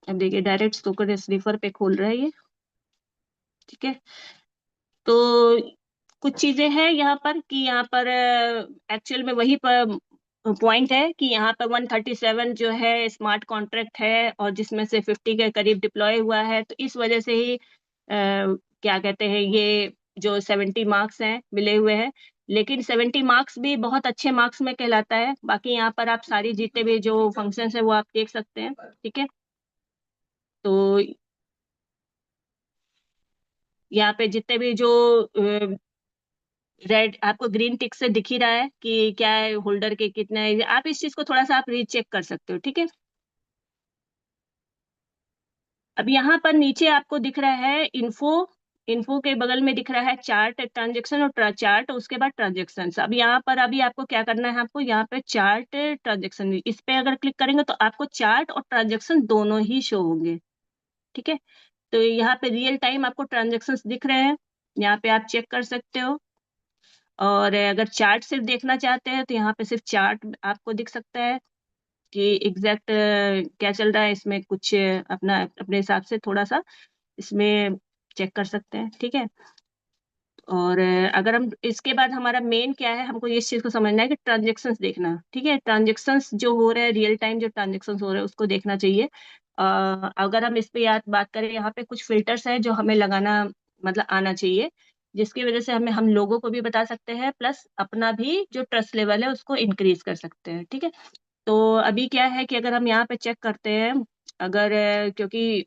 अब देखिए डायरेक्ट टोकन स्नीफर पे खोल रहा है ये। ठीक है। तो कुछ चीजें हैं यहाँ पर कि यहाँ पर एक्चुअल में वही पॉइंट है कि यहाँ पर 137 जो है स्मार्ट कॉन्ट्रैक्ट है और जिसमें से 50 के करीब डिप्लॉय हुआ है, तो इस वजह से ही क्या कहते हैं, ये जो 70 मार्क्स हैं मिले हुए हैं। लेकिन 70 मार्क्स भी बहुत अच्छे मार्क्स में कहलाता है। बाकी यहाँ पर आप सारी जितने भी जो फंक्शंस है वो आप देख सकते हैं। ठीक है। तो यहाँ पे जितने भी जो रेड आपको ग्रीन टिक से दिख ही रहा है कि क्या है, होल्डर के कितना है, आप इस चीज को थोड़ा सा आप रीचेक कर सकते हो। ठीक है। अब यहाँ पर नीचे आपको दिख रहा है इन्फो। इन्फो के बगल में दिख रहा है चार्ट ट्रांजेक्शन और चार्ट, उसके बाद ट्रांजेक्शन। अब यहाँ पर अभी आपको क्या करना है, आपको यहाँ पे चार्ट ट्रांजेक्शन, इस पे अगर क्लिक करेंगे तो आपको चार्ट और ट्रांजेक्शन दोनों ही शो होंगे। ठीक है। तो यहाँ पे रियल टाइम आपको ट्रांजेक्शन दिख रहे हैं, यहाँ पे आप चेक कर सकते हो। और अगर चार्ट सिर्फ देखना चाहते हैं तो यहाँ पे सिर्फ चार्ट आपको दिख सकता है कि एग्जैक्ट क्या चल रहा है इसमें। कुछ अपना अपने हिसाब से थोड़ा सा इसमें चेक कर सकते हैं। ठीक है। और अगर हम इसके बाद हमारा मेन क्या है, हमको इस चीज को समझना है कि ट्रांजेक्शन्स देखना। ठीक है। ट्रांजेक्शन्स जो हो रहे हैं, रियल टाइम जो ट्रांजेक्शन्स हो रहे हैं उसको देखना चाहिए। अगर हम इस पे याद बात करें, यहाँ पे कुछ फिल्टर्स हैं जो हमें लगाना मतलब आना चाहिए, जिसकी वजह से हम लोगों को भी बता सकते हैं, प्लस अपना भी जो ट्रस्ट लेवल है उसको इंक्रीज कर सकते हैं। ठीक है। तो अभी क्या है कि अगर हम यहाँ पे चेक करते हैं, अगर क्योंकि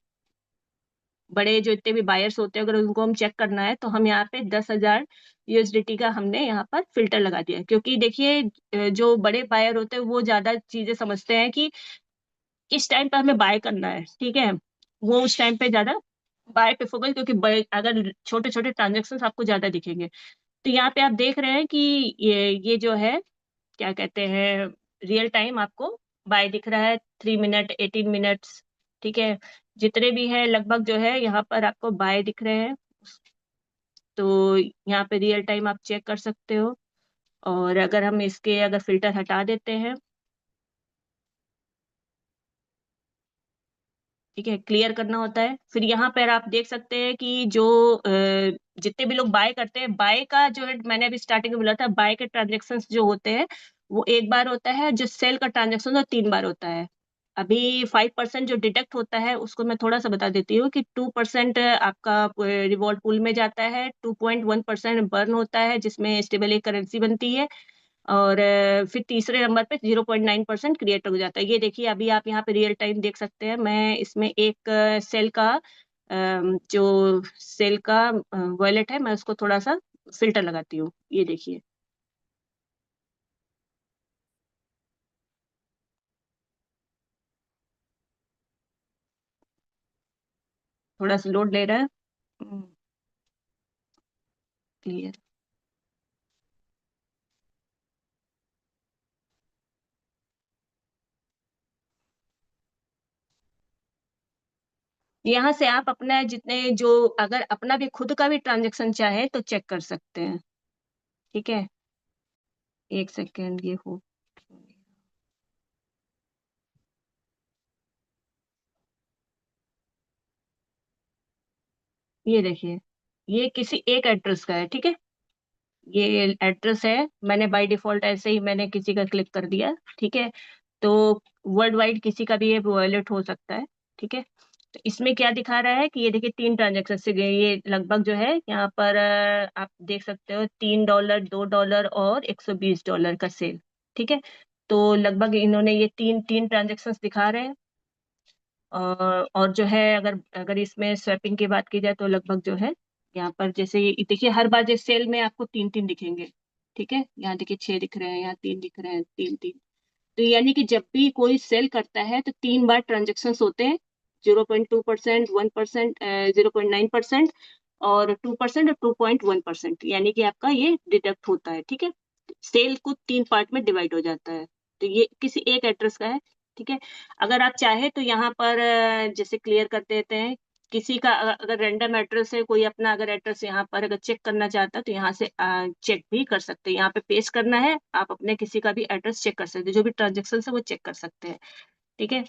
बड़े जो इतने भी बायर्स होते हैं, अगर उनको हम चेक करना है तो हम यहाँ पे 10,000 यूएसडीटी का हमने यहाँ पर फिल्टर लगा दिया है। क्योंकि देखिए जो बड़े बायर होते हैं वो ज्यादा चीजें समझते हैं कि किस टाइम पे हमें बाय करना है। ठीक है। वो उस टाइम पे ज्यादा बाय प्रेफरेबल, क्योंकि अगर छोटे छोटे ट्रांजेक्शन आपको ज्यादा दिखेंगे। तो यहाँ पे आप देख रहे हैं कि ये जो है क्या कहते हैं, रियल टाइम आपको बाय दिख रहा है, 3 मिनट 18 मिनट्स। ठीक है। जितने भी है लगभग जो है यहाँ पर आपको बाय दिख रहे हैं। तो यहाँ पे रियल टाइम आप चेक कर सकते हो। और अगर हम इसके अगर फिल्टर हटा देते हैं, ठीक है, क्लियर करना होता है, फिर यहाँ पर आप देख सकते हैं कि जो जितने भी लोग बाय करते हैं, बाय का जो है मैंने अभी स्टार्टिंग में बोला था, बाय के ट्रांजेक्शन जो होते हैं वो एक बार होता है, जो सेल का ट्रांजेक्शन वो 3 बार होता है। अभी 5% जो डिडक्ट होता है उसको मैं थोड़ा सा बता देती हूँ कि 2% आपका रिवॉर्ड पूल में जाता है, 2.1% बर्न होता है जिसमें स्टेबल एक करेंसी बनती है, और फिर तीसरे नंबर पे 0.9% क्रिएट हो जाता है। ये देखिए अभी आप यहाँ पे रियल टाइम देख सकते हैं। मैं इसमें एक सेल का जो सेल का वॉलेट है, मैं उसको थोड़ा सा फिल्टर लगाती हूँ। ये देखिए थोड़ा सा लोड ले रहा है। क्लियर। यहाँ से आप अपना जितने जो अगर अपना भी खुद का भी ट्रांजेक्शन चाहे तो चेक कर सकते हैं। ठीक है। एक सेकेंड ये हो, ये देखिए ये किसी एक एड्रेस का है। ठीक है। ये एड्रेस है, मैंने बाय डिफॉल्ट ऐसे ही मैंने किसी का क्लिक कर दिया। ठीक है। तो वर्ल्ड वाइड किसी का भी ये वॉलेट हो सकता है। ठीक है। तो इसमें क्या दिखा रहा है कि ये देखिए 3 ट्रांजेक्शन से गए, ये लगभग जो है यहाँ पर आप देख सकते हो $3, $2 और $120 का सेल। ठीक है। तो लगभग इन्होंने ये तीन तीन ट्रांजेक्शन दिखा रहे हैं। और जो है अगर अगर इसमें स्वैपिंग की बात की जाए तो लगभग जो है यहाँ पर जैसे ये देखिए हर बार जैसे सेल में आपको 3-3 दिखेंगे। ठीक है। यहाँ देखिए 6 दिख रहे हैं, यहाँ 3 दिख रहे हैं, 3-3। तो यानी कि जब भी कोई सेल करता है तो 3 बार ट्रांजेक्शन होते हैं, 0.2%, 1%, 0.9% और 2% और 2.1%, यानी कि आपका ये डिडक्ट होता है। ठीक है। सेल को 3 पार्ट में डिवाइड हो जाता है। तो ये किसी एक एड्रेस का है। ठीक है। अगर आप चाहे तो यहाँ पर जैसे क्लियर कर देते हैं, किसी का अगर रैंडम एड्रेस है, कोई अपना अगर एड्रेस यहाँ पर अगर चेक करना चाहता है तो यहाँ से चेक भी कर सकते हैं। यहाँ पे पेस्ट करना है, आप अपने किसी का भी एड्रेस चेक कर सकते हैं, जो भी ट्रांजेक्शन है वो चेक कर सकते हैं। ठीक है।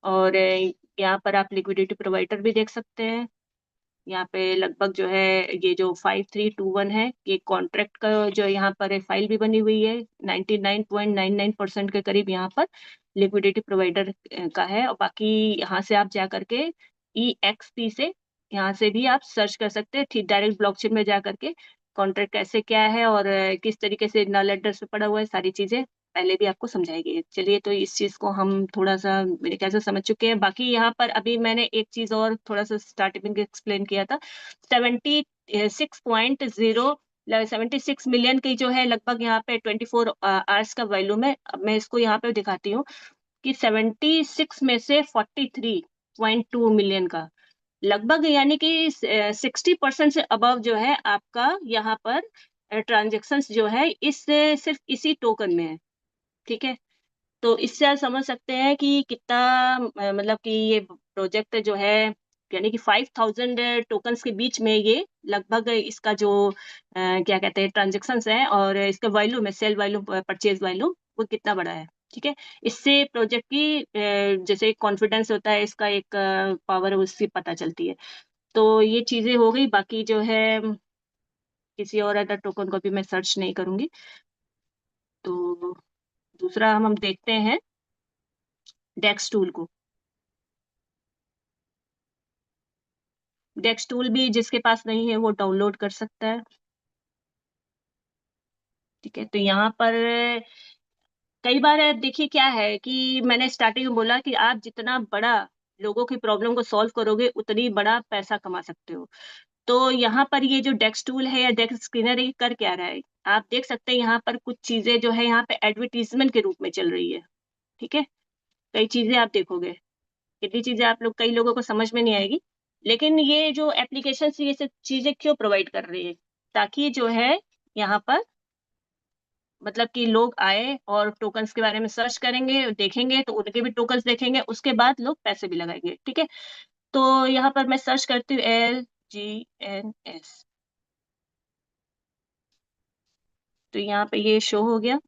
और यहाँ पर आप लिक्विडिटी प्रोवाइडर भी देख सकते हैं। यहाँ पे लगभग जो है ये जो 5321 है, ये कॉन्ट्रैक्ट का जो यहाँ पर है फाइल भी बनी हुई है। 99.99% के करीब यहाँ पर लिक्विडिटी प्रोवाइडर का है। और बाकी यहाँ से आप जा करके EXP से यहाँ से भी आप सर्च कर सकते हैं, ठीक डायरेक्ट ब्लॉकचेन में जा करके कॉन्ट्रैक्ट कैसे क्या है और किस तरीके से नल एड्रेस पे पड़ा हुआ है, सारी चीजें पहले भी आपको समझाएगी। चलिए, तो इस चीज को हम थोड़ा सा मेरे ख्याल से समझ चुके हैं। बाकी यहाँ पर अभी मैंने एक चीज और थोड़ा सा स्टार्टिंग में एक्सप्लेन किया था। 76 मिलियन की जो है लगभग यहाँ पे 24 आवर्स का वॉल्यूम है। अब मैं इसको यहाँ पे दिखाती हूँ कि 76 में से 43.2 मिलियन का लगभग, यानी कि 60% से अबव जो है आपका यहाँ पर ट्रांजेक्शन्स जो है इस सिर्फ इसी टोकन में है। ठीक है, तो इससे आप समझ सकते हैं कि कितना मतलब कि ये प्रोजेक्ट जो है, यानी कि 5000 टोकन्स के बीच में ये लगभग इसका जो क्या कहते हैं ट्रांजेक्शन्स है और इसका वैल्यू में सेल वैल्यू परचेज वैल्यू वो कितना बड़ा है। ठीक है, इससे प्रोजेक्ट की जैसे कॉन्फिडेंस होता है, इसका एक पावर उससे पता चलती है। तो ये चीजें हो गई। बाकी जो है किसी और अदर टोकन को भी मैं सर्च नहीं करूंगी। तो दूसरा हम देखते हैं डेक्स टूल को। डेक्स टूल भी जिसके पास नहीं है वो डाउनलोड कर सकता है। ठीक है, तो यहाँ पर कई बार देखिए क्या है कि मैंने स्टार्टिंग में बोला कि आप जितना बड़ा लोगों की प्रॉब्लम को सॉल्व करोगे उतनी बड़ा पैसा कमा सकते हो। तो यहाँ पर ये जो डेक्स टूल है या डेक्स स्क्रीनर है, ये कर क्या रहा है आप देख सकते हैं। यहाँ पर कुछ चीजें जो है यहाँ पे एडवर्टीजमेंट के रूप में चल रही है। ठीक है, कई चीजें आप देखोगे, कितनी चीजें आप लोग कई लोगों को समझ में नहीं आएगी, लेकिन ये जो एप्लीकेशन ये सब चीजें क्यों प्रोवाइड कर रही है, ताकि जो है यहाँ पर मतलब कि लोग आए और टोकन्स के बारे में सर्च करेंगे, देखेंगे तो उनके भी टोकन्स देखेंगे, उसके बाद लोग पैसे भी लगाएंगे। ठीक है, तो यहाँ पर मैं सर्च करती हूँ LGNS, तो यहाँ पे ये शो हो गया।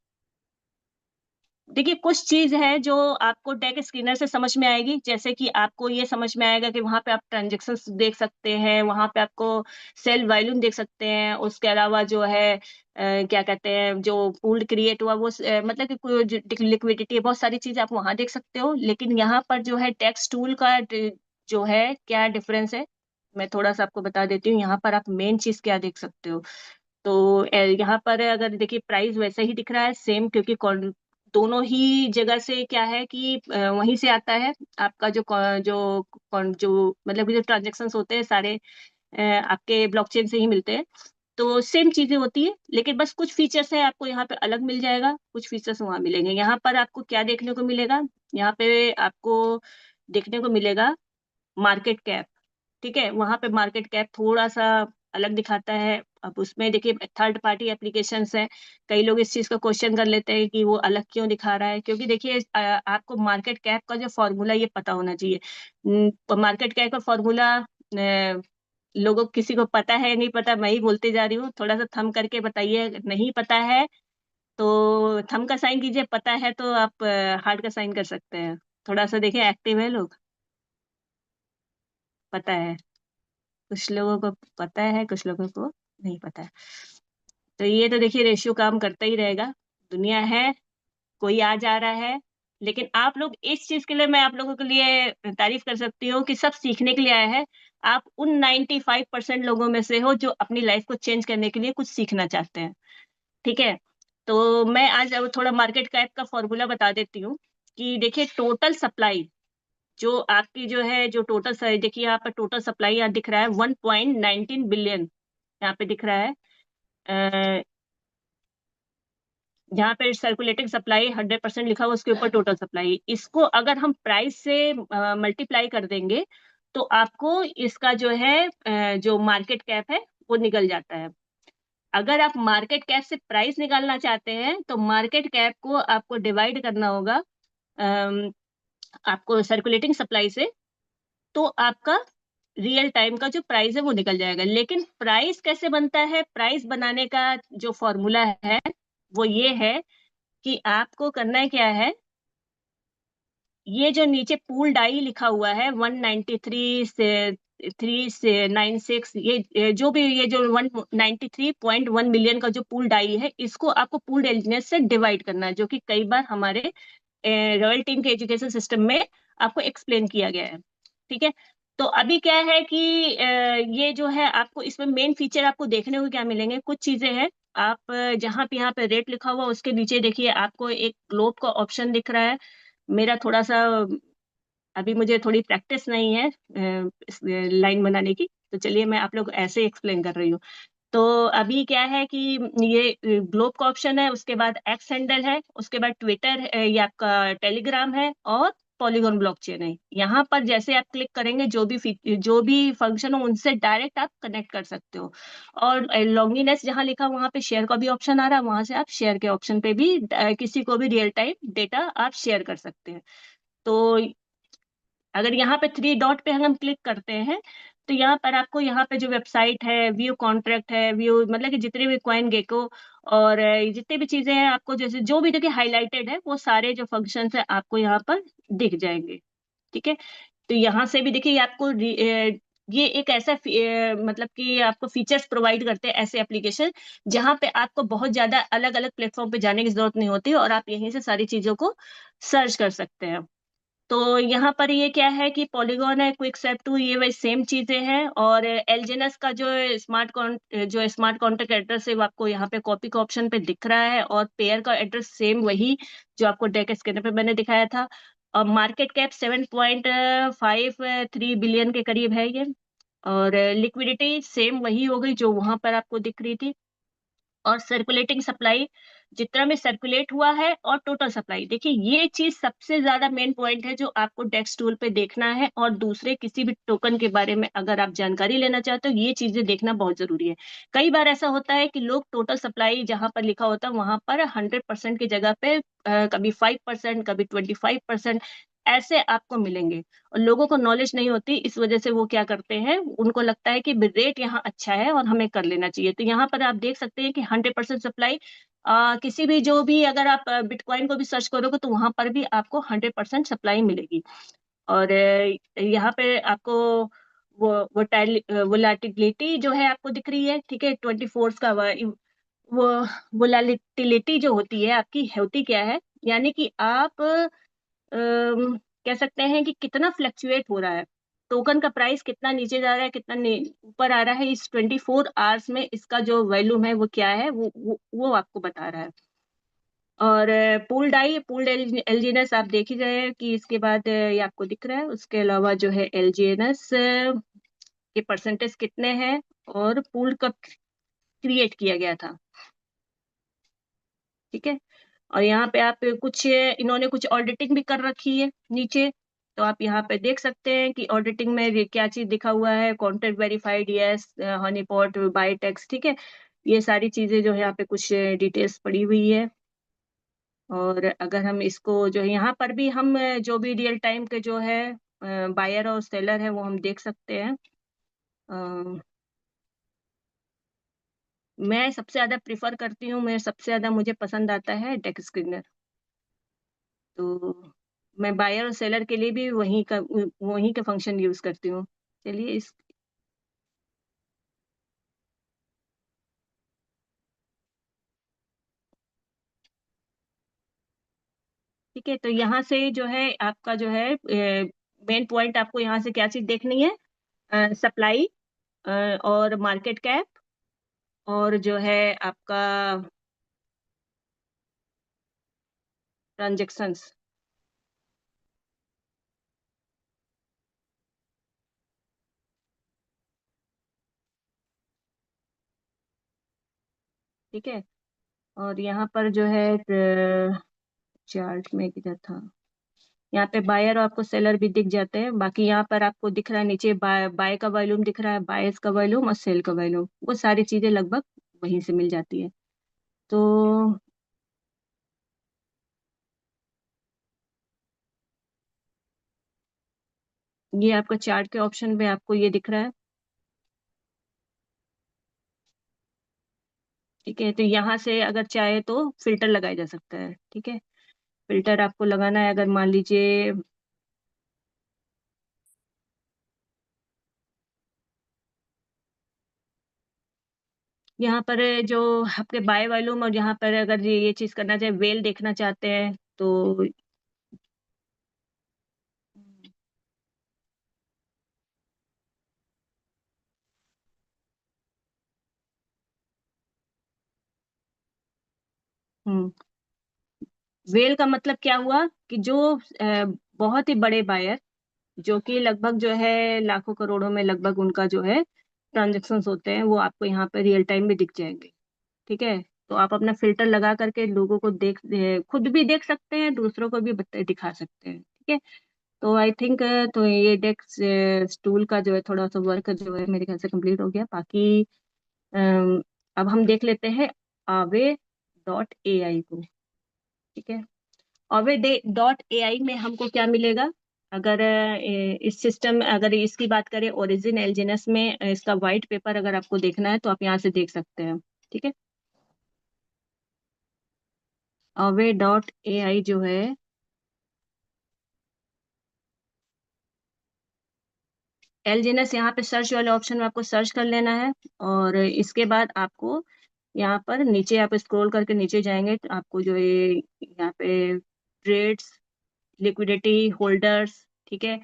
देखिए, कुछ चीज है जो आपको डेक स्क्रीनर से समझ में आएगी, जैसे कि आपको ये समझ में आएगा कि वहां पे आप ट्रांजेक्शन्स देख सकते हैं, वहां पे आपको सेल वॉल्यूम देख सकते हैं। उसके अलावा जो है क्या कहते हैं जो पूल क्रिएट हुआ वो मतलब कि लिक्विडिटी है, बहुत सारी चीजें आप वहां देख सकते हो। लेकिन यहाँ पर जो है टेक्स्ट टूल का जो है क्या डिफरेंस है, मैं थोड़ा सा आपको बता देती हूँ। यहाँ पर आप मेन चीज क्या देख सकते हो, तो यहाँ पर अगर देखिए प्राइस वैसे ही दिख रहा है सेम, क्योंकि दोनों ही जगह से क्या है कि वहीं से आता है आपका जो जो मतलब कि जो ट्रांजेक्शन्स होते हैं सारे आपके ब्लॉकचेन से ही मिलते हैं। तो सेम चीजें होती है, लेकिन बस कुछ फीचर्स है आपको यहाँ पे अलग मिल जाएगा, कुछ फीचर्स वहां मिलेंगे। यहाँ पर आपको क्या देखने को मिलेगा, यहाँ पे आपको देखने को मिलेगा मार्केट कैप। ठीक है, वहां पे मार्केट कैप थोड़ा सा अलग दिखाता है। अब उसमें देखिए थर्ड पार्टी एप्लीकेशंस हैं, कई लोग इस चीज का क्वेश्चन कर लेते हैं कि वो अलग क्यों दिखा रहा है, क्योंकि देखिए आपको मार्केट कैप का जो फॉर्मूला ये पता होना चाहिए। मार्केट कैप का फॉर्मूला लोगों किसी को पता है नहीं पता, मैं ही बोलते जा रही हूँ, थोड़ा सा थम करके बताइए। नहीं पता है तो थम का साइन कीजिए, पता है तो आप हार्ट का साइन कर सकते हैं। थोड़ा सा देखिए एक्टिव है लोग, पता है, कुछ लोगों को पता है, कुछ लोगों को नहीं पता है। तो ये तो देखिए रेशियो काम करता ही रहेगा, दुनिया है, कोई आ जा रहा है। लेकिन आप लोग इस चीज के लिए, मैं आप लोगों के लिए तारीफ कर सकती हूँ कि सब सीखने के लिए आए हैं। आप उन 95% लोगों में से हो जो अपनी लाइफ को चेंज करने के लिए कुछ सीखना चाहते हैं। ठीक है, तो मैं आज अब थोड़ा मार्केट कैप का फॉर्मूला बता देती हूँ कि देखिए टोटल सप्लाई जो आपकी जो है जो टोटल, देखिए यहाँ पर टोटल सप्लाई यहाँ दिख रहा है 1.19 बिलियन यहाँ पे दिख रहा है। अ, जहाँ पे सर्कुलेटिंग सप्लाई 100% लिखा हुआ उसके ऊपर टोटल सप्लाई, इसको अगर हम प्राइस से मल्टीप्लाई कर देंगे तो आपको इसका जो है जो मार्केट कैप है वो निकल जाता है। अगर आप मार्केट कैप से प्राइस निकालना चाहते हैं तो मार्केट कैप को आपको डिवाइड करना होगा आपको सर्कुलेटिंग सप्लाई से, तो आपका रियल टाइम का जो प्राइस है वो निकल जाएगा। लेकिन प्राइस कैसे बनता है, प्राइस बनाने का जो फॉर्मूला है वो ये है कि आपको करना है क्या है, ये जो नीचे पूल डाई लिखा हुआ है 193 से 396, जो भी ये जो 193.1 मिलियन का जो पूल डाई है, इसको आपको पूल एलिजिनेस से डिवाइड करना है, जो कि कई बार हमारे रॉयल टीम के एजुकेशन सिस्टम में आपको एक्सप्लेन किया गया है। ठीक है, तो अभी क्या है कि ये जो है आपको इसमें मेन फीचर आपको देखने को क्या मिलेंगे, कुछ चीजें हैं। आप जहाँ पे यहाँ पे रेट लिखा हुआ उसके नीचे देखिए आपको एक ग्लोब का ऑप्शन दिख रहा है। मेरा थोड़ा सा अभी मुझे थोड़ी प्रैक्टिस नहीं है इस लाइन बनाने की, तो चलिए मैं आप लोग ऐसे एक्सप्लेन कर रही हूँ। तो अभी क्या है कि ये ग्लोब का ऑप्शन है, उसके बाद एक्स हैंडल है, उसके बाद ट्विटर ये आपका टेलीग्राम है, और पॉलीगॉन ब्लॉकचेन है। यहाँ पर जैसे आप क्लिक करेंगे जो भी फंक्शन हो उनसे डायरेक्ट आप कनेक्ट कर सकते हो। और लॉन्गिनेस जहाँ लिखा वहाँ पे शेयर का भी ऑप्शन आ रहा है, वहां से आप शेयर के ऑप्शन पे भी किसी को भी रियल टाइम डेटा आप शेयर कर सकते हैं। तो अगर यहाँ पे थ्री डॉट पे हम क्लिक करते हैं तो यहाँ पर आपको यहाँ पे जो वेबसाइट है, व्यू कॉन्ट्रैक्ट है, व्यू मतलब कि जितने भी कॉइन गेको और जितने भी चीजें हैं, आपको जैसे जो भी देखिए हाईलाइटेड है वो सारे जो फंक्शंस है आपको यहाँ पर दिख जाएंगे। ठीक है, तो यहाँ से भी देखिए आपको ये एक ऐसा मतलब कि आपको फीचर्स प्रोवाइड करते हैं ऐसे एप्लीकेशन, जहाँ पे आपको बहुत ज्यादा अलग अलग प्लेटफॉर्म पे जाने की जरूरत नहीं होती और आप यहीं से सारी चीजों को सर्च कर सकते हैं। तो यहाँ पर ये क्या है कि पॉलीगॉन है, क्विकसेप 2, ये वही सेम चीजें हैं। और एलजेनस का जो स्मार्ट कॉन्ट्रैक्ट एड्रेस है वो आपको यहाँ पे कॉपी का ऑप्शन पे दिख रहा है, और पेयर का एड्रेस सेम वही जो आपको डेक स्कैनर पे मैंने दिखाया था। और मार्केट कैप 7.53 बिलियन के करीब है ये। और लिक्विडिटी सेम वही हो गई जो वहां पर आपको दिख रही थी। और सर्कुलेटिंग सप्लाई जितना में सर्कुलेट हुआ है, और टोटल सप्लाई, देखिए ये चीज सबसे ज्यादा मेन पॉइंट है जो आपको डेक्स टूल पे देखना है। और दूसरे किसी भी टोकन के बारे में अगर आप जानकारी लेना चाहते हो, ये चीजें देखना बहुत जरूरी है। कई बार ऐसा होता है कि लोग टोटल सप्लाई जहां पर लिखा होता है वहां पर 100% की जगह पे कभी 5%, कभी 25% ऐसे आपको मिलेंगे, और लोगों को नॉलेज नहीं होती, इस वजह से वो क्या करते हैं, उनको लगता है कि रेट यहाँ अच्छा है और हमें कर लेना चाहिए। तो यहाँ पर आप देख सकते हैं कि 100% सप्लाई, किसी भी जो भी अगर आप बिटकॉइन को भी सर्च करोगे तो वहां पर भी आपको 100% सप्लाई मिलेगी। और यहाँ पे आपको वो वोलाटिलिटी जो है आपको दिख रही है। ठीक है, 24 का वो वोलाटिलिटी जो होती है आपकी, होती क्या है, यानी कि आप कह सकते हैं कि कितना फ्लक्चुएट हो रहा है, टोकन का प्राइस कितना नीचे जा रहा है, कितना ऊपर आ रहा है, इस 24 आवर्स में इसका जो वैल्यूम है वो क्या है, वो आपको बता रहा है। और पूल्ड एलजीएनएस आप देख ही रहे हैं कि इसके बाद ये आपको दिख रहा है। उसके अलावा जो है एलजीएनएस के परसेंटेज कितने हैं, और पूल कब क्रिएट किया गया था। ठीक है, और यहाँ पे आप कुछ इन्होंने कुछ ऑडिटिंग भी कर रखी है नीचे, तो आप यहाँ पे देख सकते हैं कि ऑडिटिंग में ये क्या चीज दिखा हुआ है, कॉन्ट्रैक्ट वेरीफाइड, यस, हनीपॉट, बायटेक्स। ठीक है, ये सारी चीजें जो है यहाँ पे कुछ डिटेल्स पड़ी हुई है। और अगर हम इसको जो है यहाँ पर भी हम जो भी रियल टाइम के जो है बायर और सेलर है वो हम देख सकते हैं। अ, मैं सबसे ज्यादा प्रिफर करती हूँ, मैं सबसे ज्यादा मुझे पसंद आता है डेक स्क्रीनर। तो मैं बायर और सेलर के लिए भी वही का फंक्शन यूज करती हूँ। चलिए इस ठीक है, तो यहाँ से जो है आपका जो है मेन पॉइंट, आपको यहाँ से क्या चीज देखनी है, सप्लाई और मार्केट कैप, और जो है आपका ट्रांजेक्शन्स। ठीक है, और यहाँ पर जो है चार्ट में किधर था, यहाँ पे बायर और आपको सेलर भी दिख जाते हैं। बाकी यहाँ पर आपको दिख रहा है नीचे बाय का वॉल्यूम दिख रहा है, बायर्स का वॉल्यूम और सेल का वॉल्यूम, वो सारी चीजें लगभग वहीं से मिल जाती है। तो ये आपका चार्ट के ऑप्शन में आपको ये दिख रहा है। ठीक है, तो यहाँ से अगर चाहे तो फिल्टर लगाया जा सकता है। ठीक है, फिल्टर आपको लगाना है, अगर मान लीजिए यहाँ पर जो आपके बाय वॉल्यूम, और यहाँ पर अगर ये चीज करना चाहे, वेल देखना चाहते हैं तो हम्म वेल का मतलब क्या हुआ कि जो बहुत ही बड़े बायर, जो कि लगभग जो है लाखों करोड़ों में लगभग उनका जो है ट्रांजेक्शन्स होते हैं, वो आपको यहाँ पे रियल टाइम में दिख जाएंगे। ठीक है, तो आप अपना फिल्टर लगा करके लोगों को खुद भी देख सकते हैं, दूसरों को भी दिखा सकते हैं। ठीक है, तो आई थिंक तो ये डेक्स टूल का जो है थोड़ा सा वर्क जो है मेरे ख्याल से कंप्लीट हो गया। बाकी अब हम देख लेते हैं आवे डॉट ए आई को। ठीक है, आवे डॉट ए आई में हमको क्या मिलेगा? अगर इस सिस्टम, अगर इसकी बात करें ओरिजिन एलजीएनएस में, इसका व्हाइट पेपर अगर आपको देखना है तो आप यहाँ से देख सकते हैं। ठीक है, अवे डॉट ए आई जो है, एलजीएनएस यहाँ पे सर्च वाले ऑप्शन में आपको सर्च कर लेना है। और इसके बाद आपको यहाँ पर नीचे आप स्क्रॉल करके नीचे जाएंगे तो आपको जो ये यहाँ पे ट्रेड्स, लिक्विडिटी, होल्डर्स, ठीक है,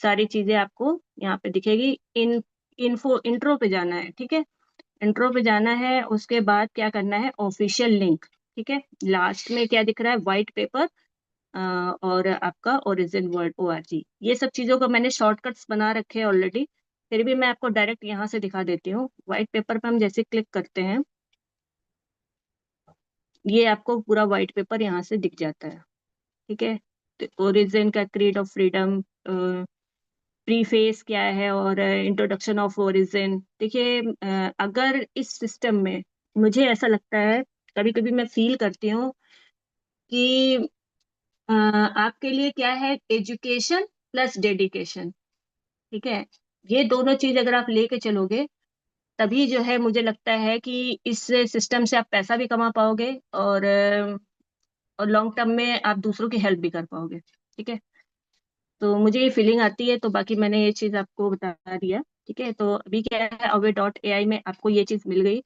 सारी चीजें आपको यहाँ पे दिखेगी। इंट्रो पे जाना है। ठीक है, इंट्रो पे जाना है, उसके बाद क्या करना है, ऑफिशियल लिंक। ठीक है, लास्ट में क्या दिख रहा है, व्हाइट पेपर और आपका ओरिजिन वर्ल्ड ORG। ये सब चीजों को मैंने शॉर्टकट्स बना रखे हैं ऑलरेडी, फिर भी मैं आपको डायरेक्ट यहाँ से दिखा देती हूँ। व्हाइट पेपर पे हम जैसे क्लिक करते हैं, ये आपको पूरा व्हाइट पेपर यहाँ से दिख जाता है। ठीक है, तो ओरिजिन का क्रीड ऑफ फ्रीडम, प्रीफेस क्या है, और इंट्रोडक्शन ऑफ ओरिजिन। देखिए अगर इस सिस्टम में, मुझे ऐसा लगता है, कभी कभी मैं फील करती हूँ कि आपके लिए क्या है, एजुकेशन प्लस डेडिकेशन। ठीक है, ये दोनों चीज अगर आप लेके चलोगे, तभी जो है मुझे लगता है कि इस सिस्टम से आप पैसा भी कमा पाओगे, और लॉन्ग टर्म में आप दूसरों की हेल्प भी कर पाओगे। ठीक है, तो मुझे ये फीलिंग आती है, तो बाकी मैंने ये चीज आपको बता दिया। ठीक है, तो अभी क्या है, अवे डॉट ए आई में आपको ये चीज मिल गई,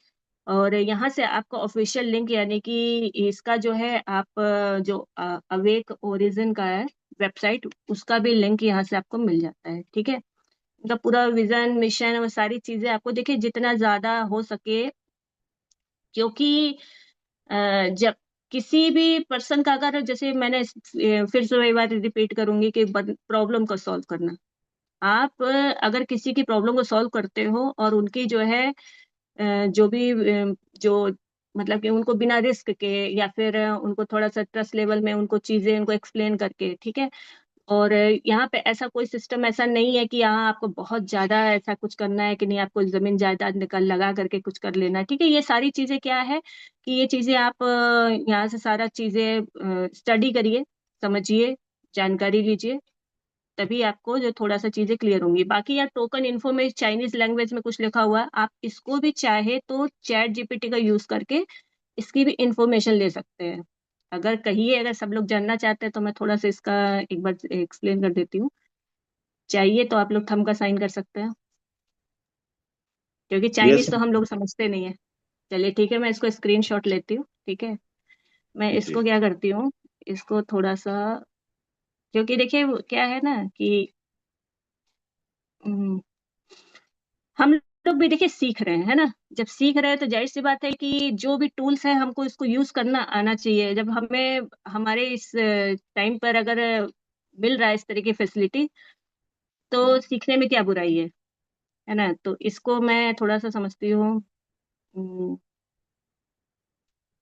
और यहाँ से आपको ऑफिशियल लिंक, यानी कि इसका जो है आप जो अवेक ओरिजिन का है वेबसाइट, उसका भी लिंक यहाँ से आपको मिल जाता है। ठीक है, उनका पूरा विजन, मिशन और सारी चीजें आपको, देखिए जितना ज्यादा हो सके, क्योंकि जब किसी भी पर्सन का, अगर जैसे मैंने फिर से वही बात रिपीट करूंगी कि प्रॉब्लम को सॉल्व करना, आप अगर किसी की प्रॉब्लम को सॉल्व करते हो और उनकी जो है जो भी जो मतलब कि उनको बिना रिस्क के, या फिर उनको थोड़ा सा ट्रस्ट लेवल में उनको चीजें उनको एक्सप्लेन करके, ठीक है। और यहाँ पे ऐसा कोई सिस्टम ऐसा नहीं है कि यहाँ आपको बहुत ज्यादा ऐसा कुछ करना है कि नहीं, आपको जमीन जायदाद निकल लगा करके कुछ कर लेना है। ठीक है, ये सारी चीजें क्या है कि ये चीजें आप यहाँ से सारा चीजें स्टडी करिए, समझिए, जानकारी लीजिए, तभी आपको जो थोड़ा सा चीजें क्लियर होंगी। बाकी यार टोकन इन्फो में चाइनीज लैंग्वेज में कुछ लिखा हुआ है, आप इसको भी चाहे तो चैट जीपीटी का यूज करके इसकी भी इंफॉर्मेशन ले सकते हैं। अगर कहिए, अगर सब लोग जानना चाहते हैं तो मैं थोड़ा सा इसका एक बार एक्सप्लेन कर देती हूँ। चाहिए तो आप लोग थंब का साइन कर सकते हैं, क्योंकि यस चाइनीज तो हम लोग समझते नहीं है। चलिए ठीक है, मैं इसको स्क्रीनशॉट लेती हूँ। ठीक है, मैं जी। इसको क्या करती हूँ, इसको थोड़ा सा, क्योंकि देखिए क्या है ना कि हम्म, हम लोग भी देखिए सीख रहे हैं, है ना। जब सीख रहे हैं तो जाहिर सी बात है कि जो भी टूल्स है हमको इसको यूज करना आना चाहिए। जब हमें हमारे इस टाइम पर अगर मिल रहा है इस तरह की फैसिलिटी, तो सीखने में क्या बुराई है ना। तो इसको मैं थोड़ा सा समझती हूँ।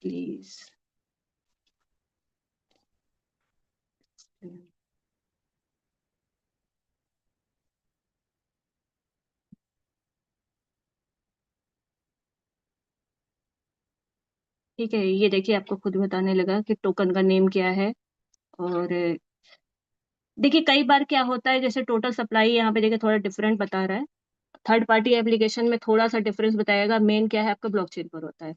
प्लीज, ठीक है, ये देखिए आपको खुद बताने लगा कि टोकन का नेम क्या है। और देखिए कई बार क्या होता है, जैसे टोटल सप्लाई यहाँ पे देखिए थोड़ा डिफरेंट बता रहा है, थर्ड पार्टी एप्लीकेशन में थोड़ा सा डिफरेंस बताएगा, मेन क्या है आपका ब्लॉकचेन पर होता है।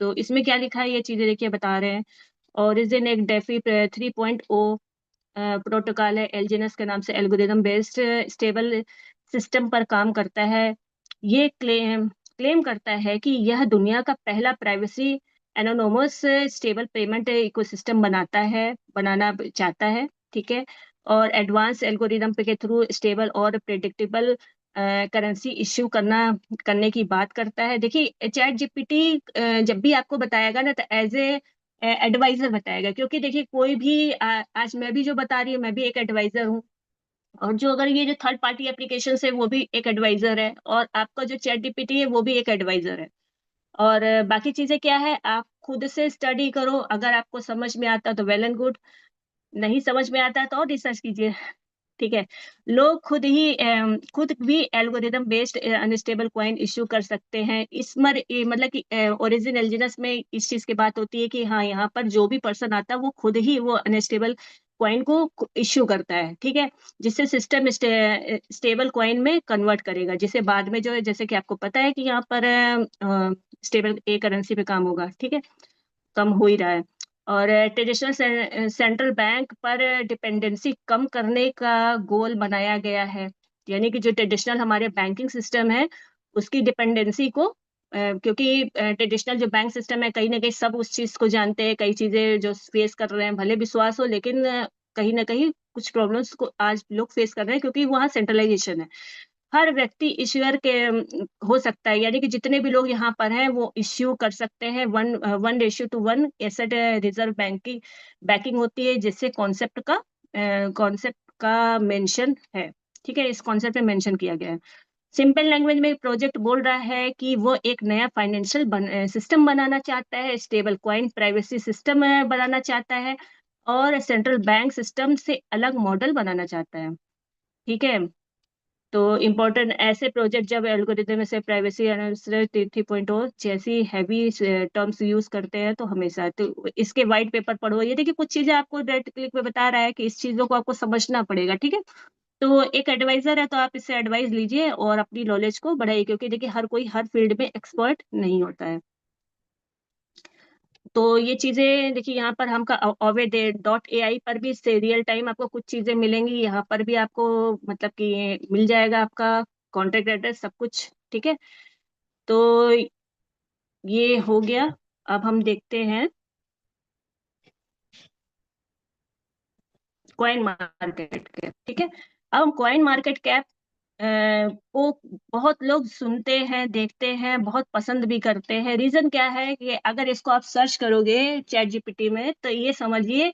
तो इसमें क्या लिखा है, ये चीजें देखिए बता रहे हैं। ओरिजिन एक डेफी 3.0 प्रोटोकॉल है, एलजीएनएस के नाम से, एल्गोरिदम बेस्ड स्टेबल सिस्टम पर काम करता है। ये क्लेम क्लेम करता है कि यह दुनिया का पहला प्राइवेसी एनोनोमस स्टेबल पेमेंट इकोसिस्टम बनाना चाहता है, ठीक है। और एडवांस एल्गोरिदम के थ्रू स्टेबल और प्रेडिक्टेबल करेंसी इश्यू करने की बात करता है। देखिए चैट जीपीटी जब भी आपको बताएगा ना, तो एज ए एडवाइजर बताएगा, क्योंकि देखिए कोई भी आज मैं भी जो बता रही हूँ, मैं भी एक एडवाइजर हूँ, और जो अगर ये जो थर्ड पार्टी एप्लीकेशन है वो भी एक एडवाइजर है, और आपका जो चैट जीपीटी है वो भी एक एडवाइजर है। और बाकी चीजें क्या है, आप खुद से स्टडी करो, अगर आपको समझ में आता तो वेल एंड गुड, नहीं समझ में आता तो और रिसर्च कीजिए, ठीक है। लोग खुद भी algorithm based unstable coin issue कर सकते हैं। मतलब कि ओरिजिन एलिजिनस में इस चीज की बात होती है कि हाँ, यहाँ पर जो भी पर्सन आता है वो खुद ही वो अनस्टेबल कॉइन को इश्यू करता है, ठीक है, जिससे सिस्टम स्टेबल कॉइन में कन्वर्ट करेगा, जिसे बाद में जो है, जैसे कि आपको पता है कि यहाँ पर स्टेबल ए करेंसी पे काम होगा, ठीक है, कम हो ही रहा है। और ट्रेडिशनल सेंट्रल बैंक पर डिपेंडेंसी कम करने का गोल बनाया गया है, यानी कि जो ट्रेडिशनल हमारे बैंकिंग सिस्टम है उसकी डिपेंडेंसी को क्योंकि ट्रेडिशनल जो बैंक सिस्टम है, कहीं ना कहीं सब उस चीज को जानते हैं, कई चीजें जो फेस कर रहे हैं भले विश्वास हो, लेकिन कहीं ना कहीं कुछ प्रॉब्लम्स को आज लोग फेस कर रहे हैं, क्योंकि वहाँ सेंट्रलाइजेशन है। हर व्यक्ति इश्यूअर के हो सकता है, यानी कि जितने भी लोग यहाँ पर हैं वो इश्यू कर सकते हैं। 1:1 एसेट रिजर्व बैंक की बैकिंग होती है, जिससे कॉन्सेप्ट का मेंशन है, ठीक है, इस कॉन्सेप्ट में मेंशन किया गया है। सिंपल लैंग्वेज में प्रोजेक्ट बोल रहा है कि वो एक नया फाइनेंशियल सिस्टम बनाना चाहता है, स्टेबल कॉइन प्राइवेसी सिस्टम बनाना चाहता है, और सेंट्रल बैंक सिस्टम से अलग मॉडल बनाना चाहता है, ठीक है। तो इम्पोर्टेंट ऐसे प्रोजेक्ट जब एल्गोरिदम से प्राइवेसी एनालिसिस 3.0 जैसी हैवी टर्म्स यूज करते हैं, तो हमेशा तो इसके व्हाइट पेपर पढ़ो। ये देखिए कुछ चीजें आपको रेड क्लिक पे बता रहा है कि इस चीजों को आपको समझना पड़ेगा, ठीक है। तो एक एडवाइजर है, तो आप इससे एडवाइस लीजिए और अपनी नॉलेज को बढ़ाइए, क्योंकि देखिए हर कोई हर फील्ड में एक्सपर्ट नहीं होता है। तो ये चीजें देखिए, यहाँ पर हमका Aave.ai पर भी इससे रियल टाइम आपको कुछ चीजें मिलेंगी, यहाँ पर भी आपको मतलब कि ये मिल जाएगा आपका कॉन्टेक्ट एड्रेस सब कुछ, ठीक है। तो ये हो गया। अब हम देखते हैं कॉइन मार्केट कैप, ठीक है। अब हम कॉइन मार्केट कैप को बहुत लोग सुनते हैं, देखते हैं, बहुत पसंद भी करते हैं। रीजन क्या है कि अगर इसको आप सर्च करोगे चैट जीपीटी में, तो ये समझिए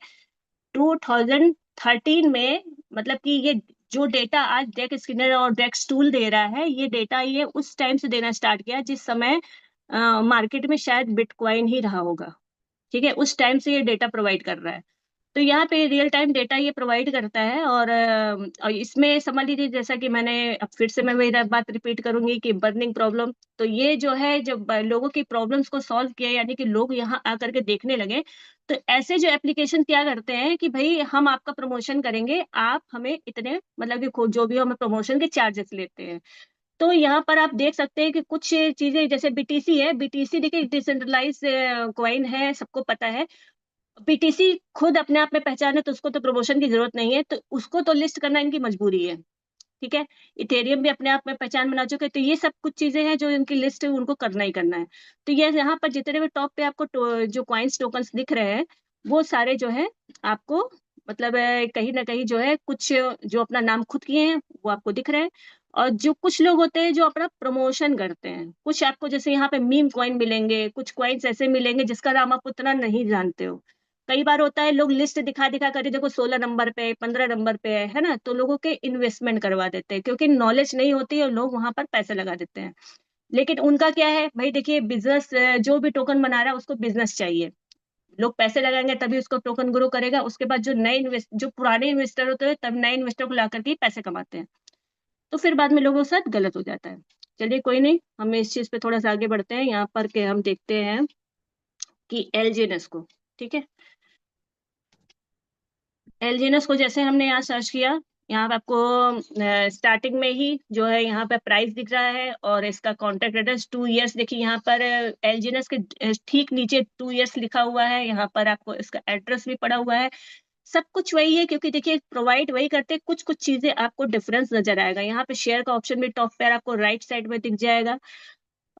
2013 में, मतलब कि ये जो डेटा आज डेक स्किनर और डेक्स टूल दे रहा है, ये डेटा ये उस टाइम से देना स्टार्ट किया जिस समय मार्केट में शायद बिटकॉइन ही रहा होगा, ठीक है, उस टाइम से ये डेटा प्रोवाइड कर रहा है। तो यहाँ पे रियल टाइम डेटा ये प्रोवाइड करता है, और इसमें समझ लीजिए, जैसा कि मैंने अब फिर से मैं वही बात रिपीट करूंगी कि बर्निंग प्रॉब्लम, तो ये जो है जब लोगों की प्रॉब्लम्स को सॉल्व किया, यानी कि लोग यहाँ आकर के देखने लगे, तो ऐसे जो एप्लीकेशन क्या करते हैं कि भाई हम आपका प्रमोशन करेंगे, आप हमें इतने मतलब कि जो भी हमें प्रमोशन के चार्जेस लेते हैं। तो यहाँ पर आप देख सकते हैं कि कुछ चीजें जैसे बीटीसी है, बीटीसी देखिए डिसेंट्रलाइज कॉइन है, सबको पता है। बीटीसी खुद अपने आप में पहचान है, तो उसको तो प्रमोशन की जरूरत नहीं है, तो उसको तो लिस्ट करना इनकी मजबूरी है, ठीक है। इथेरियम भी अपने आप में पहचान बना चुके हैं, तो ये सब कुछ चीजें हैं जो इनकी लिस्ट है, उनको करना ही करना है। तो ये यहाँ पर जितने भी टॉप पे आपको जो कॉइन्स टोकन्स दिख रहे हैं, वो सारे जो है आपको मतलब कहीं ना कहीं जो है कुछ जो अपना नाम खुद किए हैं वो आपको दिख रहे हैं। और जो कुछ लोग होते हैं जो अपना प्रमोशन करते हैं, कुछ आपको जैसे यहाँ पे मीम कॉइन मिलेंगे, कुछ कॉइन्स ऐसे मिलेंगे जिसका नाम आप उतना नहीं जानते हो। कई बार होता है लोग लिस्ट दिखा दिखा कर देखो 16 नंबर पे 15 नंबर पे है ना, तो लोगों के इन्वेस्टमेंट करवा देते हैं, क्योंकि नॉलेज नहीं होती है, लोग वहां पर पैसे लगा देते हैं। लेकिन उनका क्या है भाई, देखिए बिजनेस, जो भी टोकन बना रहा है उसको बिजनेस चाहिए, लोग पैसे लगाएंगे तभी उसको टोकन ग्रो करेगा, उसके बाद जो पुराने इन्वेस्टर होते हैं तब नए इन्वेस्टर को ला करके ही पैसे कमाते हैं, तो फिर बाद में लोगों के साथ गलत हो जाता है। चलिए कोई नहीं, हम इस चीज पे थोड़ा सा आगे बढ़ते हैं, यहाँ पर के हम देखते हैं कि एलजीएनएस को, ठीक है। एलजीएनएस को जैसे हमने यहाँ सर्च किया, यहाँ पे आपको स्टार्टिंग में ही जो है यहाँ पे प्राइस दिख रहा है, और इसका कॉन्ट्रैक्ट एड्रेस 2 इयर्स, देखिए यहाँ पर एलजीएनएस के ठीक नीचे 2 इयर्स लिखा हुआ है, यहाँ पर आपको इसका एड्रेस भी पड़ा हुआ है, सब कुछ वही है, क्योंकि देखिए प्रोवाइड वही करते हैं, कुछ कुछ चीजें आपको डिफरेंस नजर आएगा। यहाँ पे शेयर का ऑप्शन भी टॉप पे आपको राइट साइड में दिख जाएगा,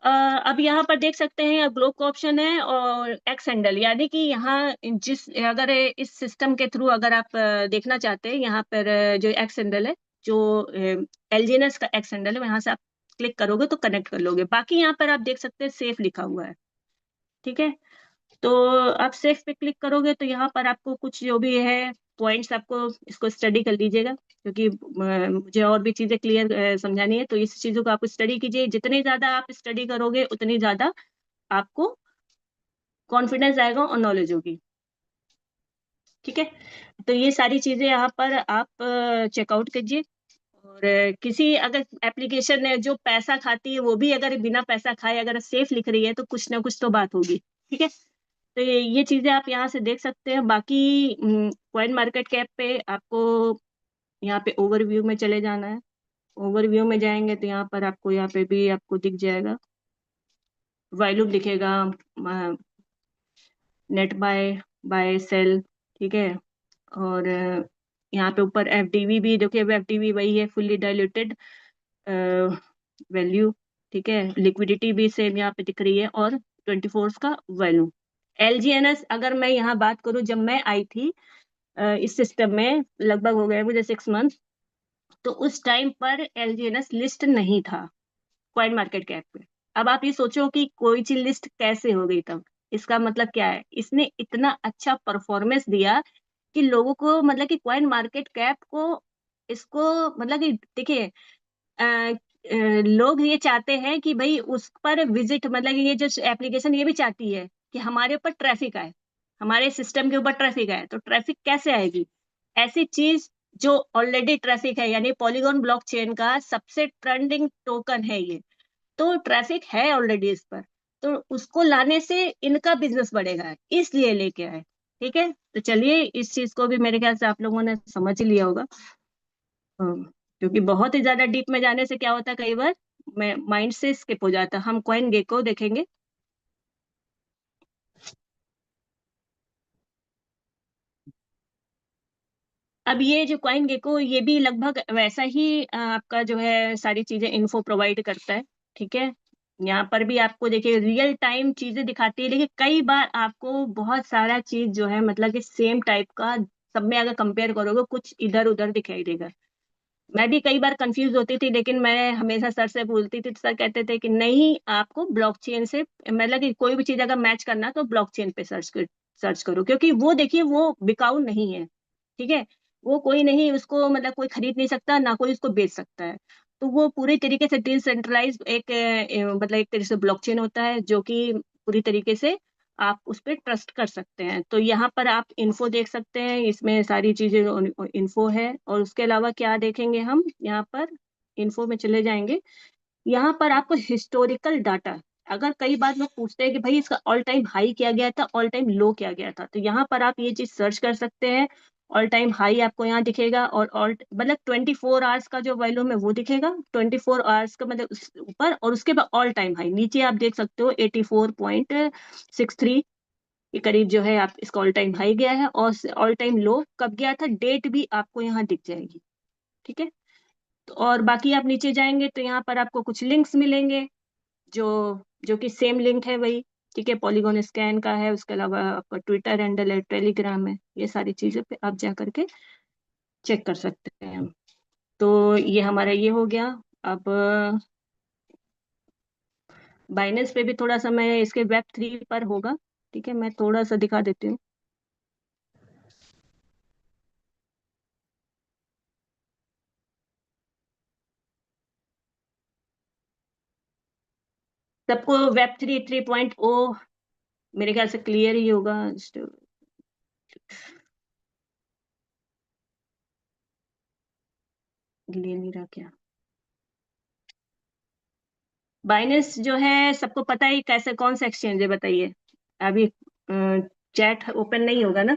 अब यहाँ पर देख सकते हैं ग्लोब का ऑप्शन है और एक्स हैंडल, यानी कि यहाँ जिस अगर इस सिस्टम के थ्रू अगर आप देखना चाहते हैं, यहाँ पर जो एक्स हैंडल है, जो एलजीएनएस का एक्स हैंडल है, यहाँ से आप क्लिक करोगे तो कनेक्ट कर लोगे। बाकी यहाँ पर आप देख सकते हैं सेफ लिखा हुआ है, ठीक है। तो आप सेफ पे क्लिक करोगे तो यहाँ पर आपको कुछ जो भी है पॉइंट्स, आपको इसको स्टडी कर लीजिएगा, क्योंकि मुझे और भी चीजें क्लियर समझानी है। तो इस चीजों को आप स्टडी कीजिए, जितनी ज्यादा आप स्टडी करोगे उतनी ज्यादा आपको कॉन्फिडेंस आएगा और नॉलेज होगी, ठीक है। तो ये सारी चीजें यहाँ पर आप चेकआउट कीजिए। और किसी अगर एप्लीकेशन है जो पैसा खाती है, वो भी अगर बिना पैसा खाए अगर सेफ लिख रही है तो कुछ ना कुछ तो बात होगी, ठीक है। तो ये चीजें आप यहाँ से देख सकते हैं। बाकी कॉइन मार्केट कैप पे आपको यहाँ पे ओवरव्यू में चले जाना है। ओवरव्यू में जाएंगे तो यहाँ पर आपको, यहाँ पे भी आपको दिख जाएगा, वॉल्यूम दिखेगा, नेट बाय, बाय सेल, ठीक है। और यहाँ पे ऊपर एफडीवी भी देखिए, एफडीवी वही है, फुल्ली डाइल्यूटेड वैल्यू, ठीक है। लिक्विडिटी भी सेम यहाँ पे दिख रही है, और 24 का वैल्यू। एलजीएनएस अगर मैं यहाँ बात करूँ, जब मैं आई थी इस सिस्टम में, लगभग हो गए मुझे 6 मंथ, तो उस टाइम पर एलजीएनएस लिस्ट नहीं था कॉइन मार्केट कैप पे। अब आप ये सोचो कि कोई चीज लिस्ट कैसे हो गई तब। इसका मतलब क्या है, इसने इतना अच्छा परफॉर्मेंस दिया कि लोगों को, मतलब कि कॉइन मार्केट कैप को, इसको, मतलब कि देखिए, अ, लोग ये चाहते हैं कि भाई उस पर विजिट, मतलब कि ये जो एप्लीकेशन ये भी चाहती है कि हमारे ऊपर ट्रैफिक आए, हमारे सिस्टम के ऊपर ट्रैफिक आए। तो ट्रैफिक कैसे आएगी? ऐसी चीज जो ऑलरेडी ट्रैफिक है, यानी पॉलीगॉन ब्लॉकचेन का सबसे ट्रेंडिंग टोकन है ये, तो ट्रैफिक है ऑलरेडी इस पर, तो उसको लाने से इनका बिजनेस बढ़ेगा, इसलिए लेके आए, ठीक है। तो चलिए, इस चीज को भी मेरे ख्याल से आप लोगों ने समझ ही लिया होगा। क्योंकि बहुत ही ज्यादा डीप में जाने से क्या होता है, कई बार माइंड से स्किप हो जाता है। हम कॉइन गेको देखेंगे। अब ये जो कॉइन गेको, ये भी लगभग वैसा ही आपका जो है सारी चीजें इन्फो प्रोवाइड करता है, ठीक है। यहाँ पर भी आपको देखिए रियल टाइम चीजें दिखाती है, लेकिन कई बार आपको बहुत सारा चीज जो है, मतलब कि सेम टाइप का सब में अगर कंपेयर करोगे, कुछ इधर उधर दिखाई देगा। मैं भी कई बार कंफ्यूज होती थी, लेकिन मैं हमेशा सर से बोलती थी, तो सर कहते थे कि नहीं, आपको ब्लॉकचेन से, मतलब कि कोई भी चीज अगर मैच करना तो ब्लॉकचेन पे सर्च करो, क्योंकि वो देखिए वो बिकाऊ नहीं है, ठीक है। वो कोई नहीं, उसको मतलब कोई खरीद नहीं सकता, ना कोई उसको बेच सकता है। तो वो पूरी तरीके से डिसेंट्रलाइज एक मतलब एक तरीके से ब्लॉकचेन होता है, जो कि पूरी तरीके से आप उस पर ट्रस्ट कर सकते हैं। तो यहाँ पर आप इन्फो देख सकते हैं, इसमें सारी चीजें इन्फो है। और उसके अलावा क्या देखेंगे हम, यहाँ पर इन्फो में चले जाएंगे। यहाँ पर आपको हिस्टोरिकल डाटा, अगर कई बार लोग पूछते हैं कि भाई इसका ऑल टाइम हाई क्या गया था, ऑल टाइम लो क्या गया था, तो यहाँ पर आप ये चीज सर्च कर सकते हैं। ऑल टाइम हाई आपको यहाँ दिखेगा, और ऑल मतलब 24 आवर्स का जो वॉल्यूम है वो दिखेगा, 24 आवर्स का मतलब ऊपर, और उसके बाद ऑल टाइम हाई नीचे आप देख सकते हो 84.63 के करीब जो है, आप इसका ऑल टाइम हाई गया है। और ऑल टाइम लो कब गया था, डेट भी आपको यहाँ दिख जाएगी, ठीक है। तो और बाकी आप नीचे जाएंगे तो यहाँ पर आपको कुछ लिंक्स मिलेंगे, जो जो कि सेम लिंक है वही, ठीक है। पॉलीगॉन स्कैन का है, उसके अलावा आपका ट्विटर हैंडल है, टेलीग्राम है, ये सारी चीजें पे आप जा करके चेक कर सकते हैं। तो ये हमारा ये हो गया। अब बाइनेंस पे भी थोड़ा सा मैं, इसके वेब 3 पर होगा, ठीक है, मैं थोड़ा सा दिखा देती हूँ। सबको वेब 3 3.0 मेरे ख्याल से क्लियर ही होगा। ले नहीं रहा क्या? बाइनेंस जो है सबको पता ही, कैसे कौन सा एक्सचेंज है बताइए। अभी चैट ओपन नहीं होगा ना?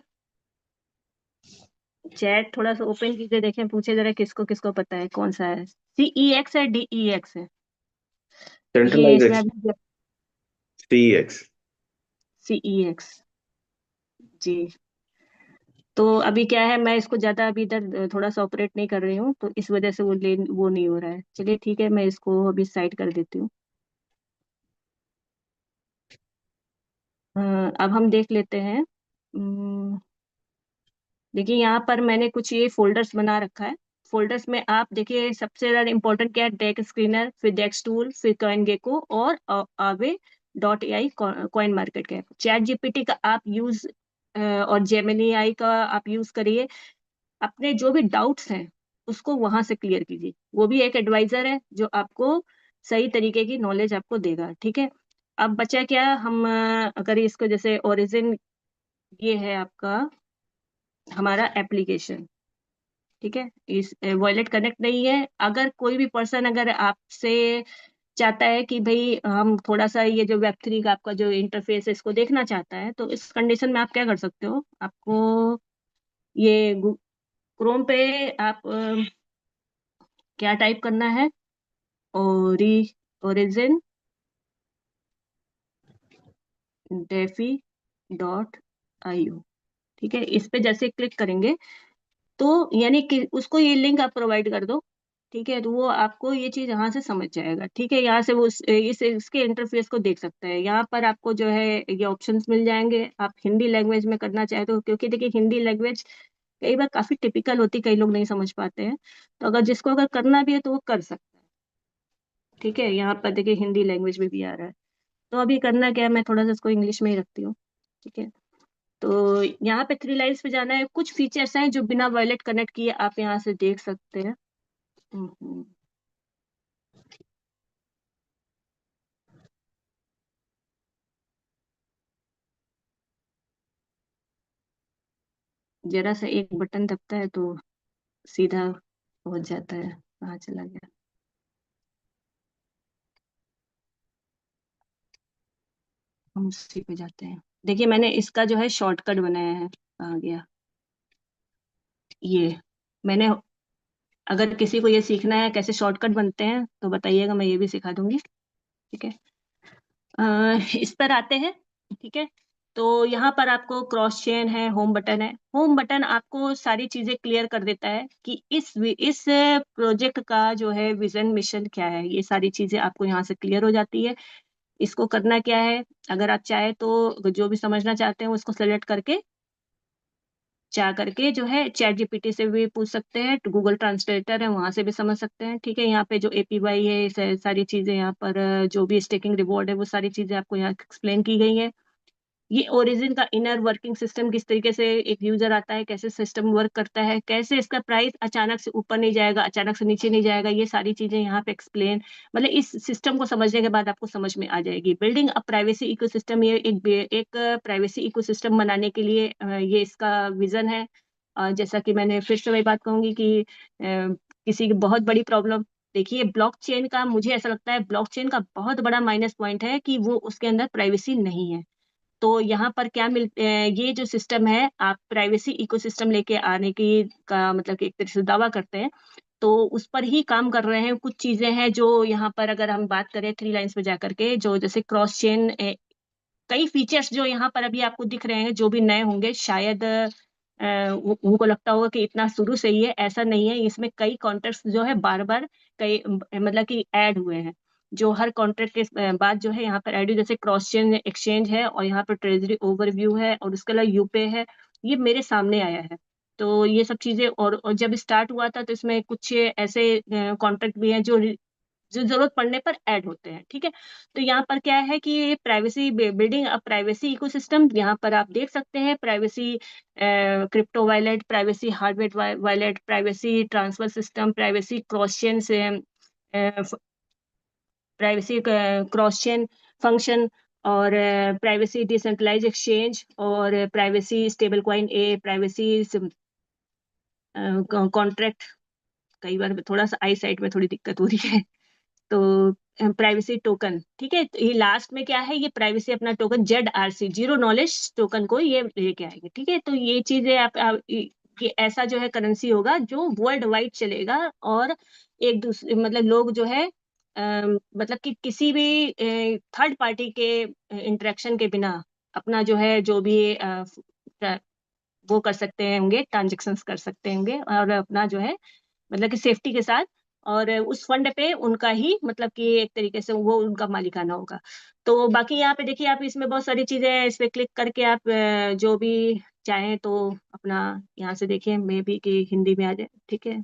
चैट थोड़ा सा ओपन कीजिए, देखें, पूछे जरा किसको किसको पता है कौन सा है। CEX है, DEX है? ये सेंट्रलाइज इसमें अभी CEX। CEX, जी। तो अभी क्या है, मैं इसको ज्यादा अभी इधर थोड़ा सा ऑपरेट नहीं कर रही हूँ, तो इस वजह से वो नहीं हो रहा है। चलिए ठीक है, मैं इसको अभी साइड कर देती हूँ। अब हम देख लेते हैं। देखिए यहाँ पर मैंने कुछ ये फोल्डर्स बना रखा है। फोल्डर्स में आप देखिए सबसे ज्यादा इंपॉर्टेंट क्या है, डेक स्क्रीनर, फिर डेक्स टूल, फिर कॉइन गेको और आवे dot AI, coin market cap. Chat GPT का आप यूज और जेमिनी आई का आप यूज करिए। अपने जो भी डाउट्स हैं उसको वहां से क्लियर कीजिए। वो भी एक एडवाइजर है जो आपको सही तरीके की नॉलेज आपको देगा, ठीक है। अब बचा क्या, हम अगर इसको जैसे ओरिजिन, ये है आपका हमारा एप्लीकेशन, ठीक है। इस वॉलेट कनेक्ट नहीं है। अगर कोई भी पर्सन अगर आपसे चाहता है कि भाई हम थोड़ा सा ये जो वेब3 का आपका जो इंटरफेस है इसको देखना चाहता है, तो इस कंडीशन में आप क्या कर सकते हो, आपको ये क्रोम पे आप क्या टाइप करना है, ओरी ओरिजिन डेफी डॉट आईओ, ठीक है। इस पे जैसे क्लिक करेंगे तो यानी कि उसको ये लिंक आप प्रोवाइड कर दो, ठीक है, तो वो आपको ये चीज यहाँ से समझ जाएगा, ठीक है। यहाँ से वो इसके इंटरफेस को देख सकते हैं। यहाँ पर आपको जो है ये ऑप्शंस मिल जाएंगे। आप हिंदी लैंग्वेज में करना चाहे तो, क्योंकि देखिए हिंदी लैंग्वेज कई बार काफी टिपिकल होती, कई लोग नहीं समझ पाते हैं। तो अगर जिसको अगर करना भी है तो वो कर सकता है, ठीक है। यहाँ पर देखिए हिंदी लैंग्वेज में भी आ रहा है। तो अभी करना क्या है, मैं थोड़ा सा इसको इंग्लिश में ही रखती हूँ, ठीक है। तो यहाँ पे 3 लाइन्स पे जाना है। कुछ फीचर्स हैं जो बिना वॉलेट कनेक्ट किए आप यहाँ से देख सकते हैं। हम्म, जरा सा एक बटन दबता है तो सीधा पहुंच जाता है। कहाँ चला गया, हम उसी पे जाते हैं। देखिए मैंने इसका जो है शॉर्टकट बनाया है। कहाँ गया ये, मैंने, अगर किसी को ये सीखना है कैसे शॉर्टकट बनते हैं तो बताइएगा, मैं ये भी सिखा दूंगी, ठीक है। इस पर आते हैं, ठीक है। तो यहाँ पर आपको क्रॉस चेन है, होम बटन है। होम बटन आपको सारी चीजें क्लियर कर देता है कि इस प्रोजेक्ट का जो है विजन मिशन क्या है। ये सारी चीजें आपको यहाँ से क्लियर हो जाती है। इसको करना क्या है, अगर आप चाहे तो जो भी समझना चाहते हैं उसको सेलेक्ट करके जा करके जो है चैट जीपीटी से भी पूछ सकते हैं, गूगल ट्रांसलेटर है वहां से भी समझ सकते हैं, ठीक है। यहाँ पे जो एपीवाई है, सारी चीजें यहाँ पर जो भी स्टेकिंग रिवॉर्ड है वो सारी चीजें आपको यहाँ एक्सप्लेन की गई है। ये ओरिजिन का इनर वर्किंग सिस्टम, किस तरीके से एक यूजर आता है, कैसे सिस्टम वर्क करता है, कैसे इसका प्राइस अचानक से ऊपर नहीं जाएगा, अचानक से नीचे नहीं जाएगा, ये सारी चीजें यहाँ पे एक्सप्लेन, मतलब इस सिस्टम को समझने के बाद आपको समझ में आ जाएगी। बिल्डिंग अ प्राइवेसी इकोसिस्टम, ये एक प्राइवेसी इकोसिस्टम बनाने के लिए ये इसका विजन है। जैसा कि मैंने फिर से वही बात कहूंगी कि किसी की बहुत बड़ी प्रॉब्लम, देखिए ब्लॉकचेन का मुझे ऐसा लगता है ब्लॉकचेन का बहुत बड़ा माइनस पॉइंट है कि वो उसके अंदर प्राइवेसी नहीं है। तो यहाँ पर क्या ये जो सिस्टम है, आप प्राइवेसी इकोसिस्टम लेके आने की का मतलब कि एक तरह से दावा करते हैं, तो उस पर ही काम कर रहे हैं। कुछ चीजें हैं जो यहाँ पर अगर हम बात करें 3 लाइन्स पे जाकर के, जो जैसे क्रॉस चेन, कई फीचर्स जो यहाँ पर अभी आपको दिख रहे हैं जो भी नए होंगे शायद उनको लगता होगा कि इतना शुरू से ही है, ऐसा नहीं है। इसमें कई कॉन्ट्रैक्ट्स जो है बार बार कई मतलब कि ऐड हुए हैं, जो हर कॉन्ट्रैक्ट के बाद जो है यहाँ पर ऐड हुए, जैसे क्रॉस चेन एक्सचेंज है और यहाँ पर ट्रेजरी ओवरव्यू है और उसके अलावा यूपे है। ये मेरे सामने आया है। तो ये सब चीजें, और जब स्टार्ट हुआ था तो इसमें कुछ ऐसे कॉन्ट्रैक्ट भी हैं जो जरूरत पड़ने पर ऐड होते हैं, ठीक है। तो यहाँ पर क्या है कि privacy, building a privacy ecosystem, यहाँ पर आप देख सकते हैं privacy crypto wallet, privacy hardware wallet, privacy transfer system, privacy cross chain से प्राइवेसी क्रॉस चेन फंक्शन, और प्राइवेसी डिसेंट्रलाइज एक्सचेंज, और privacy stable coin uh, privacy contract. कई बार थोड़ा सा आई साइट में थोड़ी दिक्कत हो रही है। तो प्राइवेसी टोकन, ठीक है। तो ये लास्ट में क्या है, ये प्राइवेसी अपना token ZRC, zero knowledge token को ये लेके आएंगे, ठीक है। तो ये चीजें ये ऐसा जो है करेंसी होगा जो वर्ल्ड वाइड चलेगा, और एक दूसरे मतलब लोग जो है मतलब कि किसी भी थर्ड पार्टी के इंटरेक्शन के बिना अपना जो है जो भी वो कर सकते होंगे, ट्रांजेक्शन्स कर सकते होंगे, और अपना जो है मतलब कि सेफ्टी के साथ और उस फंड पे उनका ही मतलब कि एक तरीके से वो उनका मालिकाना होगा। तो बाकी यहाँ पे देखिए, आप इसमें बहुत सारी चीजें हैं, इस पे क्लिक करके आप जो भी चाहें तो अपना यहाँ से देखिए, मे भी कि हिंदी में आ जाए। ठीक है,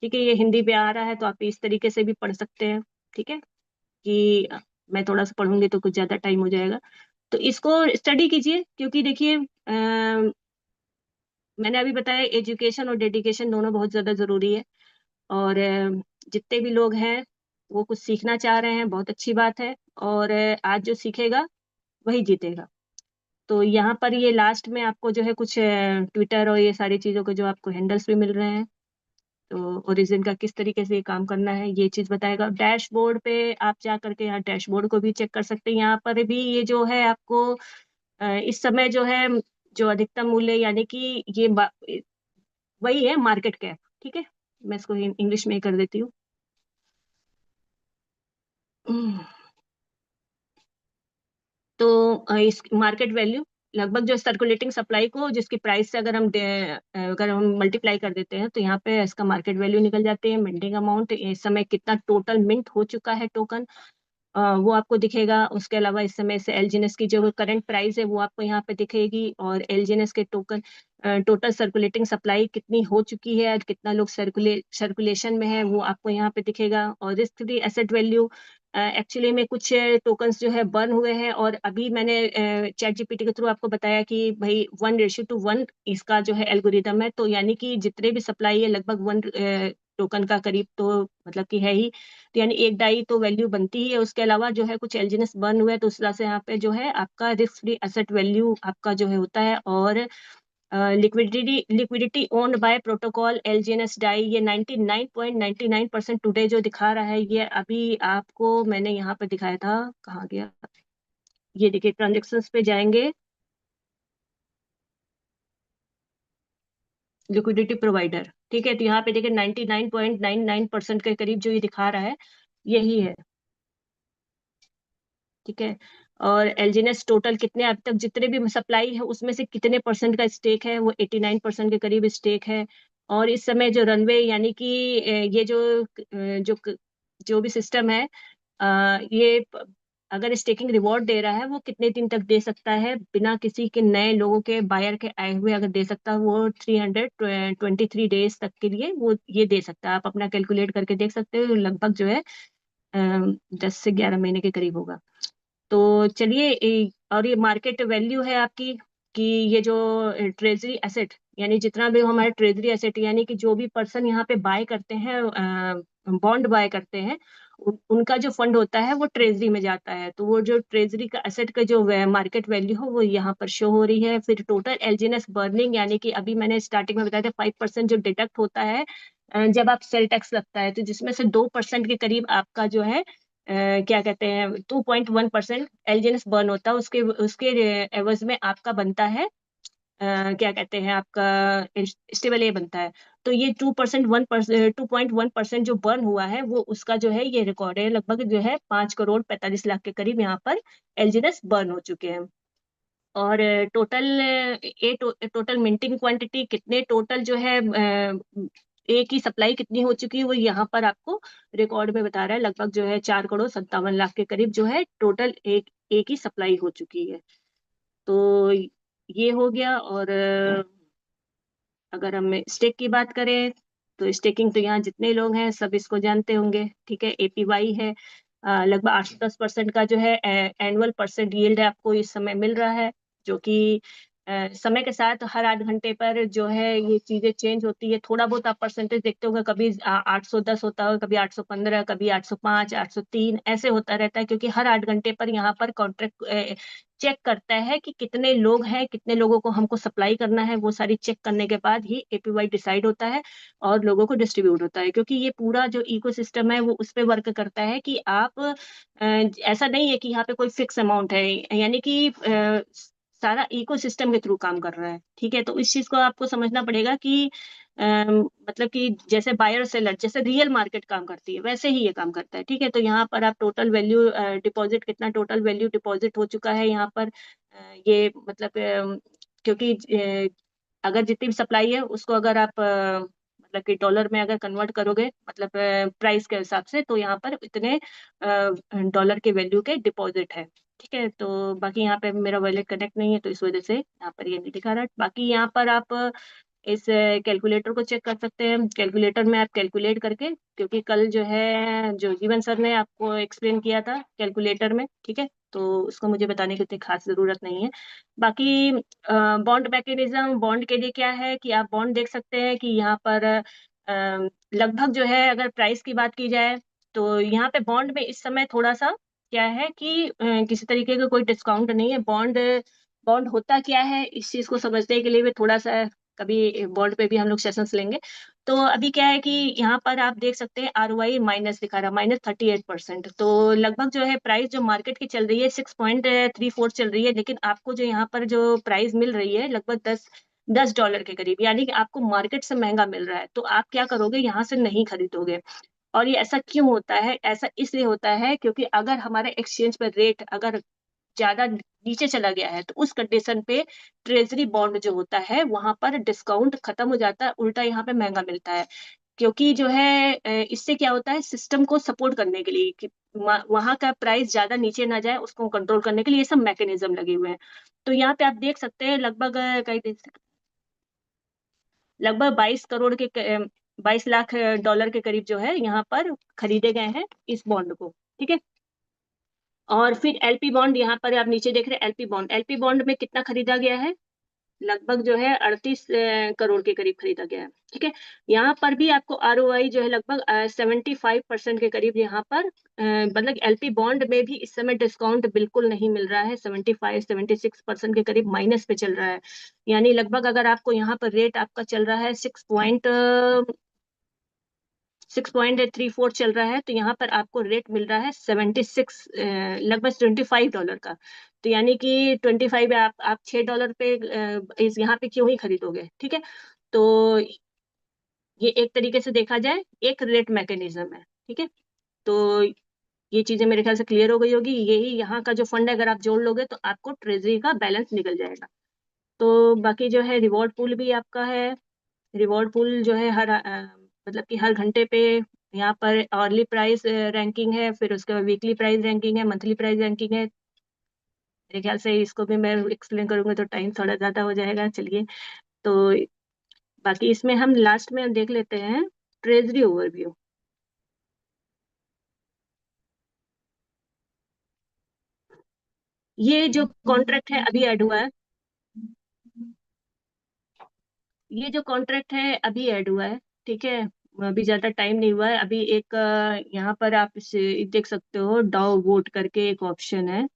ठीक है, ये हिंदी पे आ रहा है तो आप इस तरीके से भी पढ़ सकते हैं। ठीक है, कि मैं थोड़ा सा पढ़ूंगी तो कुछ ज्यादा टाइम हो जाएगा, तो इसको स्टडी कीजिए, क्योंकि देखिए मैंने अभी बताया एजुकेशन और डेडिकेशन दोनों बहुत ज्यादा जरूरी है। और जितने भी लोग हैं वो कुछ सीखना चाह रहे हैं, बहुत अच्छी बात है। और आज जो सीखेगा वही जीतेगा। तो यहाँ पर ये लास्ट में आपको जो है कुछ ट्विटर और ये सारी चीज़ों के जो आपको हैंडल्स भी मिल रहे हैं, तो ओरिजिन का किस तरीके से ये काम करना है ये चीज़ बताएगा। डैशबोर्ड पे आप जा करके यहाँ डैशबोर्ड को भी चेक कर सकते हैं। यहाँ पर भी ये जो है आपको इस समय जो है जो अधिकतम मूल्य, यानी कि ये वही है मार्केट कैप। ठीक है, मैं इसको इंग्लिश में ही कर देती हूँ। तो इस मार्केट वैल्यू लगभग जो सर्कुलेटिंग सप्लाई को जिसकी प्राइस से अगर हम मल्टीप्लाई कर देते हैं तो यहाँ पे इसका मार्केट वैल्यू निकल जाती है। मिंटिंग अमाउंट, इस समय कितना टोटल मिंट हो चुका है टोकन, वो आपको दिखेगा। उसके अलावा इस समय से एलजीएनएस की जो करंट प्राइस है वो आपको यहाँ पे दिखेगी, और एलजीएनएस के टोकन टोटल सर्कुलेटिंग सप्लाई कितनी हो चुकी है, कितना लोग सर्कुलेशन में है वो आपको यहाँ पे दिखेगा। और risk free asset value, actually में कुछ टोकन्स जो है बर्न हुए हैं, और अभी मैंने चैट जीपीटी के थ्रू आपको बताया कि भाई 1:1 इसका जो है एल्गोरिदम है। तो यानी कि जितने भी सप्लाई है लगभग 1 टोकन का करीब तो मतलब कि है ही, तो यानी एक डाई तो वैल्यू बनती ही है। उसके अलावा जो है कुछ एलजीएनएस बर्न हुआ है, तो उस तरह से यहाँ पे जो है आपका रिस्क फ्री एसेट वैल्यू आपका जो है होता है। और liquidity owned by protocol LGNS DAI, ये 99.99% टुडे जो दिखा रहा है, ये अभी आपको मैंने यहाँ पे दिखाया था, कहाँ गया, ये देखिए ट्रांजेक्शन्स पे जाएंगे, लिक्विडिटी प्रोवाइडर। ठीक है, तो यहाँ पे देखिए 99.99% के करीब जो ये दिखा रहा है यही है। ठीक है, और एलजीएनएस टोटल कितने अब तक जितने भी सप्लाई है उसमें से कितने परसेंट का स्टेक है, वो 89% के करीब स्टेक है। और इस समय जो रनवे यानी कि ये जो भी सिस्टम है, ये अगर स्टेकिंग रिवॉर्ड दे रहा है वो कितने दिन तक दे सकता है बिना किसी के नए लोगों के बायर के आए हुए, अगर दे सकता है वो 323 डेज तक के लिए वो ये दे सकता है। आप अपना कैलकुलेट करके देख सकते हो, लगभग जो है 10 से 11 महीने के करीब होगा। तो चलिए और ये मार्केट वैल्यू है आपकी, कि ये जो ट्रेजरी एसेट, यानी जितना भी हमारे ट्रेजरी एसेट, यानी कि जो भी पर्सन यहाँ पे बाय करते हैं, बॉन्ड बाय करते हैं, उनका जो फंड होता है वो ट्रेजरी में जाता है। तो वो जो ट्रेजरी का एसेट का जो मार्केट वैल्यू हो वो यहाँ पर शो हो रही है। फिर टोटल एलजीएनएस बर्निंग, यानी कि अभी मैंने स्टार्टिंग में बताया था 5% जो डिडक्ट होता है जब आप सेल टैक्स लगता है, तो जिसमें से 2% के करीब आपका जो है क्या कहते हैं 2.1% एलजीएनएस बर्न होता है। उसके उसके एवज में आपका बनता है क्या कहते हैं आपका स्टेबल ए बनता है। तो ये 2.1% जो बर्न हुआ है वो उसका जो है ये रिकॉर्ड है। लगभग जो है 5 करोड़ 45 लाख के करीब यहाँ पर एलजीएनएस बर्न हो चुके हैं। और टोटल मिंटिंग क्वांटिटी कितने टोटल जो है ए की सप्लाई कितनी हो चुकी है वो यहाँ पर आपको रिकॉर्ड में बता रहा है। लगभग जो है 4 करोड़ 57 लाख के करीब जो है टोटल एक ए की सप्लाई हो चुकी है। तो ये हो गया। और अगर हम स्टेक की बात करें तो स्टेकिंग तो यहाँ जितने लोग हैं सब इसको जानते होंगे। ठीक है, एपीवाई है, लगभग 8 से 10% का जो है एनुअल परसेंट यील्ड आपको इस समय मिल रहा है, जो कि समय के साथ हर 8 घंटे पर जो है ये चीजें चेंज होती है। थोड़ा बहुत आप परसेंटेज देखते होंगे, कभी 810 होता है, कभी 815, कभी 805, 803 ऐसे होता रहता है, क्योंकि हर 8 घंटे पर यहाँ पर कॉन्ट्रैक्ट चेक करता है कि कितने लोग हैं, कितने लोगों को हमको सप्लाई करना है। वो सारी चेक करने के बाद ही एपीवाई डिसाइड होता है और लोगों को डिस्ट्रीब्यूट होता है, क्योंकि ये पूरा जो इकोसिस्टम है वो उस पर वर्क करता है कि आप ऐसा नहीं है कि यहाँ पे कोई फिक्स अमाउंट है, यानी कि सारा इकोसिस्टम के थ्रू काम कर रहा है। ठीक है, तो इस चीज को आपको समझना पड़ेगा कि मतलब कि जैसे बायर सेलर जैसे रियल मार्केट काम करती है वैसे ही ये काम करता है। ठीक है, तो यहाँ पर आप टोटल वैल्यू डिपॉजिट कितना टोटल वैल्यू डिपॉजिट हो चुका है यहाँ पर ये मतलब क्योंकि अगर जितनी भी सप्लाई है उसको अगर आप मतलब कि डॉलर में अगर कन्वर्ट करोगे मतलब प्राइस के हिसाब से, तो यहाँ पर इतने डॉलर के वैल्यू के डिपॉजिट है। ठीक है, तो बाकी यहाँ पे मेरा वॉलेट कनेक्ट नहीं है तो इस वजह से यहाँ पर ये नहीं दिखा रहा। बाकी यहाँ पर आप इस कैलकुलेटर को चेक कर सकते हैं। कैलकुलेटर में आप कैलकुलेट करके, क्योंकि कल जो है जो जीवन सर ने आपको एक्सप्लेन किया था कैलकुलेटर में, ठीक है, तो उसको मुझे बताने की इतनी खास जरूरत नहीं है। बाकी बॉन्ड मैकेनिज्म, बॉन्ड के लिए क्या है कि आप बॉन्ड देख सकते हैं कि यहाँ पर लगभग जो है अगर प्राइस की बात की जाए तो यहाँ पे बॉन्ड में इस समय थोड़ा सा क्या है कि किसी तरीके का कोई डिस्काउंट नहीं है। बॉन्ड बॉन्ड होता क्या है इस चीज को समझने के लिए भी थोड़ा सा कभी बॉन्ड पे भी हम लोग सेशंस लेंगे। तो अभी क्या है कि यहाँ पर आप देख सकते हैं ROI माइनस दिखा रहा, -38%। तो लगभग जो है प्राइस जो मार्केट की चल रही है 6.34 चल रही है, लेकिन आपको जो यहाँ पर जो प्राइस मिल रही है लगभग दस डॉलर के करीब, यानी कि आपको मार्केट से महंगा मिल रहा है। तो आप क्या करोगे, यहाँ से नहीं खरीदोगे। और ये ऐसा क्यों होता है? ऐसा इसलिए होता है क्योंकि अगर हमारे एक्सचेंज पर रेट अगर ज्यादा नीचे चला गया है तो उस कंडीशन पे ट्रेजरी बॉन्ड जो होता है वहां पर डिस्काउंट खत्म हो जाता है, उल्टा यहाँ पे महंगा मिलता है। क्योंकि जो है इससे क्या होता है, सिस्टम को सपोर्ट करने के लिए कि वहां का प्राइस ज्यादा नीचे ना जाए, उसको कंट्रोल करने के लिए ये सब मैकेनिज्म लगे हुए हैं। तो यहाँ पे आप देख सकते हैं लगभग कई लगभग 22 करोड़ के 22 लाख डॉलर के करीब जो है यहाँ पर खरीदे गए हैं इस बॉन्ड को। ठीक है, और फिर LP बॉन्ड, यहाँ पर आप नीचे देख रहे हैं LP बॉन्ड में कितना खरीदा गया है, लगभग जो है 38 करोड़ के करीब खरीदा गया है। ठीक है, यहाँ पर भी आपको ROI जो है लगभग 75% के करीब यहाँ पर मतलब LP बॉन्ड में भी इस समय डिस्काउंट बिल्कुल नहीं मिल रहा है। 75-76% के करीब माइनस पे चल रहा है। यानी लगभग अगर आपको यहाँ पर रेट आपका चल रहा है 6.34 चल रहा है, तो यहाँ पर आपको रेट मिल रहा है 76 लगभग $25 का। तो यानी कि 25 आप $6 पे इस यहाँ पे क्यों ही खरीदोगे। ठीक है, तो ये एक तरीके से देखा जाए एक रेट मैकेनिज्म है। ठीक है, तो ये चीजें मेरे ख्याल से क्लियर हो गई होगी। यही यहाँ का जो फंड है अगर आप जोड़ लोगे तो आपको ट्रेजरी का बैलेंस निकल जाएगा। तो बाकी जो है रिवॉर्ड पूल भी आपका है। रिवॉर्ड पूल जो है हर मतलब कि हर घंटे पे यहाँ पर आवरली प्राइस रैंकिंग है, फिर उसके बाद वीकली प्राइस रैंकिंग है, मंथली प्राइस रैंकिंग है। मेरे ख्याल से इसको भी मैं एक्सप्लेन करूंगा तो टाइम थोड़ा ज्यादा हो जाएगा। चलिए, तो बाकी इसमें हम लास्ट में देख लेते हैं ट्रेजरी ओवरव्यू। ये जो कॉन्ट्रैक्ट है अभी ऐड हुआ है, ये जो कॉन्ट्रैक्ट है अभी ऐड हुआ है। ठीक है, अभी ज्यादा टाइम नहीं हुआ है। अभी एक यहाँ पर आप इसे देख सकते हो, डाउ वोट करके एक ऑप्शन है।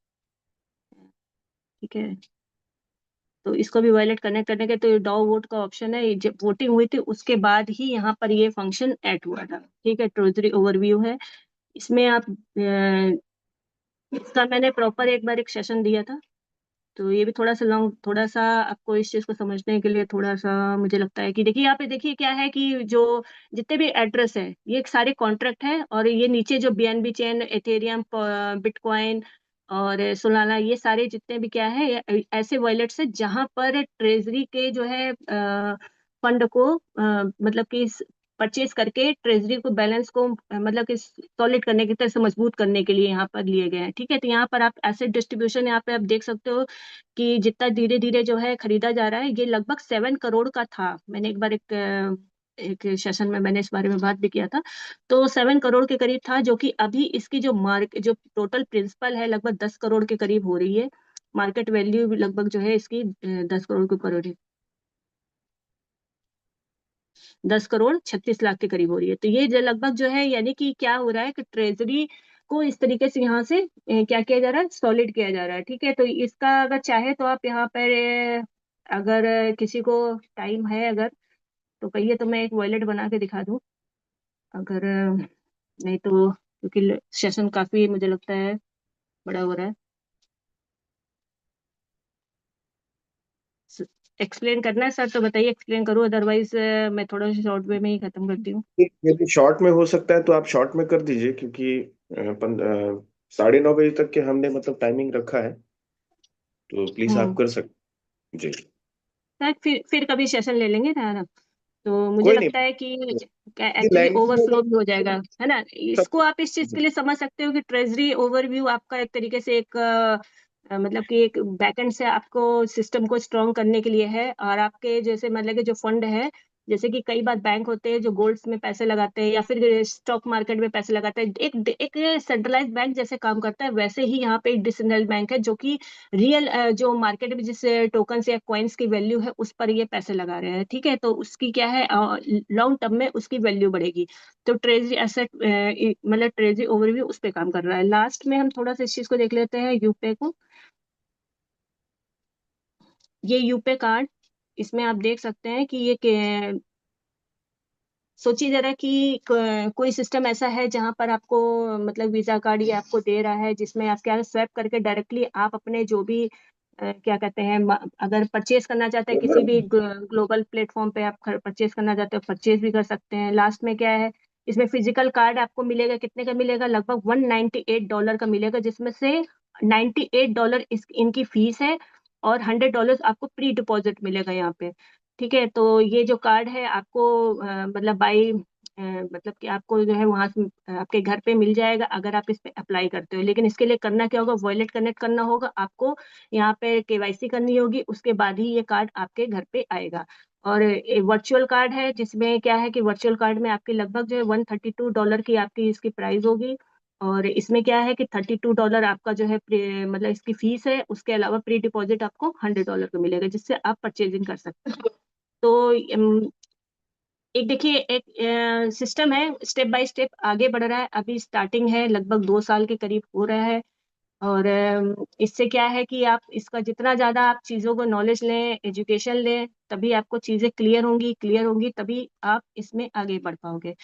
ठीक है, तो इसको भी वायलेट कनेक्ट करने के तो डाउ वोट का ऑप्शन है। जब वोटिंग हुई थी उसके बाद ही यहाँ पर ये फंक्शन ऐड हुआ था। ठीक है, ट्रेजरी ओवरव्यू है। इसमें आप इसका मैंने प्रॉपर एक बार एक सेशन दिया था। तो ये भी थोड़ा सा लॉन्ग, थोड़ा सा आपको इस चीज को समझने के लिए थोड़ा सा मुझे लगता है कि देखिए यहाँ पे देखिए क्या है कि जो जितने भी एड्रेस है ये सारे कॉन्ट्रैक्ट है, और ये नीचे जो BNB चेन, एथेरियम, बिटकॉइन और सोलाना, ये सारे जितने भी क्या है ये ऐसे वॉलेट्स है जहां पर ट्रेजरी के जो है फंड को मतलब कि परचेज करके ट्रेजरी को बैलेंस को मतलब कि सॉलिड करने की तरह से मजबूत करने के लिए यहाँ पर लिए गए हैं। ठीक है, तो यहाँ पर आप एसेट डिस्ट्रीब्यूशन यहाँ पे आप देख सकते हो कि जितना धीरे धीरे जो है खरीदा जा रहा है। ये लगभग 7 करोड़ का था। मैंने एक बार एक सेशन में मैंने इस बारे में बात भी किया था। तो 7 करोड़ के करीब था, जो कि अभी इसकी जो टोटल प्रिंसिपल है लगभग 10 करोड़ के करीब हो रही है। मार्केट वैल्यू लगभग जो है इसकी 10 करोड़ के ऊपर हो रही है, 10 करोड़ 36 लाख के करीब हो रही है। तो ये लगभग जो है यानी कि क्या हो रहा है कि ट्रेजरी को इस तरीके से यहाँ से क्या किया जा रहा है, सॉलिड किया जा रहा है। ठीक है, तो इसका अगर चाहे तो आप यहाँ पर अगर किसी को टाइम है अगर तो कहिए तो मैं एक वॉलेट बना के दिखा दूं। अगर नहीं तो क्योंकि सेशन काफी मुझे लगता है बड़ा हो रहा है। एक्सप्लेन करना है सर तो बताइए, एक्सप्लेन करूँ, अदरवाइज मैं थोड़ा सा शॉर्ट वे में ही खत्म करती हूँ। यदि शॉर्ट में हो सकता है तो आप शॉर्ट में कर दीजिए, क्योंकि 9:30 बजे तक के हमने मतलब टाइमिंग रखा है, तो प्लीज आप हम्म, कर सकते। जी। सर फिर कभी सेशन ले लेंगे ना। तो मुझे कोई नहीं, लगता है कि ये एक्चुअली लेंथी हो ओवरफ्लो भी हो जाएगा, है ना। सब इसको आप इस चीज के लिए समझ सकते हो कि ट्रेजरी ओवरव्यू आपका एक तरीके से एक मतलब कि एक बैकएंड से आपको सिस्टम को स्ट्रॉन्ग करने के लिए है। और आपके जैसे मतलब कि जो फंड है, जैसे कि कई बार बैंक होते हैं जो गोल्ड्स में पैसे लगाते हैं या फिर स्टॉक मार्केट में पैसे लगाते हैं, एक सेंट्रलाइज बैंक जैसे काम करता है, वैसे ही यहाँ पे एक डिसेंट्रलाइज बैंक है जो कि रियल जो मार्केट में जिस टोकन्स या कॉइन्स की वैल्यू है उस पर ये पैसे लगा रहे हैं। ठीक है, तो उसकी क्या है, लॉन्ग टर्म में उसकी वैल्यू बढ़ेगी। तो ट्रेजरी एसेट मतलब ट्रेजरी ओवरव्यू उस पर काम कर रहा है। लास्ट में हम थोड़ा सा इस चीज को देख लेते हैं, यूपे को। ये यूपे कार्ड, इसमें आप देख सकते हैं कि सोचिए जरा कि कोई सिस्टम ऐसा है जहां पर आपको मतलब वीजा कार्ड ये आपको दे रहा है, जिसमें आप क्या स्वैप करके डायरेक्टली आप अपने जो भी क्या कहते हैं, अगर परचेज करना चाहते हैं किसी भी ग्लोबल प्लेटफॉर्म पे, आप परचेज करना चाहते हो परचेज भी कर सकते हैं। लास्ट में क्या है, इसमें फिजिकल कार्ड आपको मिलेगा, कितने का मिलेगा, लगभग $198 का मिलेगा, जिसमें से $98 इनकी फीस है और $100 आपको प्री डिपॉजिट मिलेगा यहाँ पे। ठीक है, तो ये जो कार्ड है आपको मतलब बाई मतलब कि आपको जो है वहां से आपके घर पे मिल जाएगा अगर आप इस पे अप्लाई करते हो। लेकिन इसके लिए करना क्या होगा, वॉलेट कनेक्ट करना होगा आपको, यहाँ पे केवाईसी करनी होगी, उसके बाद ही ये कार्ड आपके घर पे आएगा। और वर्चुअल कार्ड है, जिसमें क्या है कि वर्चुअल कार्ड में आपकी लगभग जो है $132 की आपकी इसकी प्राइस होगी। और इसमें क्या है कि $32 आपका जो है मतलब इसकी फीस है, उसके अलावा प्री डिपॉजिट आपको $100 का मिलेगा, जिससे आप परचेजिंग कर सकते हैं। तो एक देखिए एक सिस्टम है, स्टेप बाय स्टेप आगे बढ़ रहा है, अभी स्टार्टिंग है, लगभग 2 साल के करीब हो रहा है। और इससे क्या है कि आप इसका जितना ज्यादा आप चीजों को नॉलेज लें, एजुकेशन लें, तभी आपको चीजें क्लियर होंगी तभी आप इसमें आगे बढ़ पाओगे।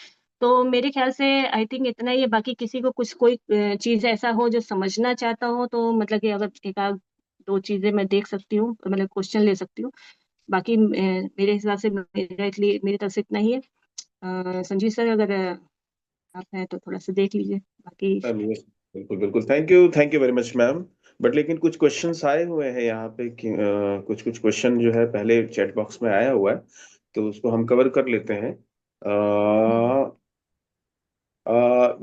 तो मेरे ख्याल से आई थिंक इतना ही है। बाकी किसी को कुछ कोई चीज ऐसा हो जो समझना चाहता हो तो मतलब कि अगर एक आध दो चीजें मैं देख सकती हूँ, मतलब क्वेश्चन ले सकती हूँ। बाकी मेरे हिसाब से मेरा इसलिए मेरी तरफ से इतना ही है। संजीव सर अगर आप हैं तो थोड़ा सा देख लीजिए बाकी। yes, बिल्कुल बिल्कुल, thank you very much ma'am. But लेकिन कुछ क्वेश्चंस आए हुए हैं यहाँ पे कि कुछ कुछ क्वेश्चन जो है पहले चैट बॉक्स में आया हुआ है, तो उसको हम कवर कर लेते हैं।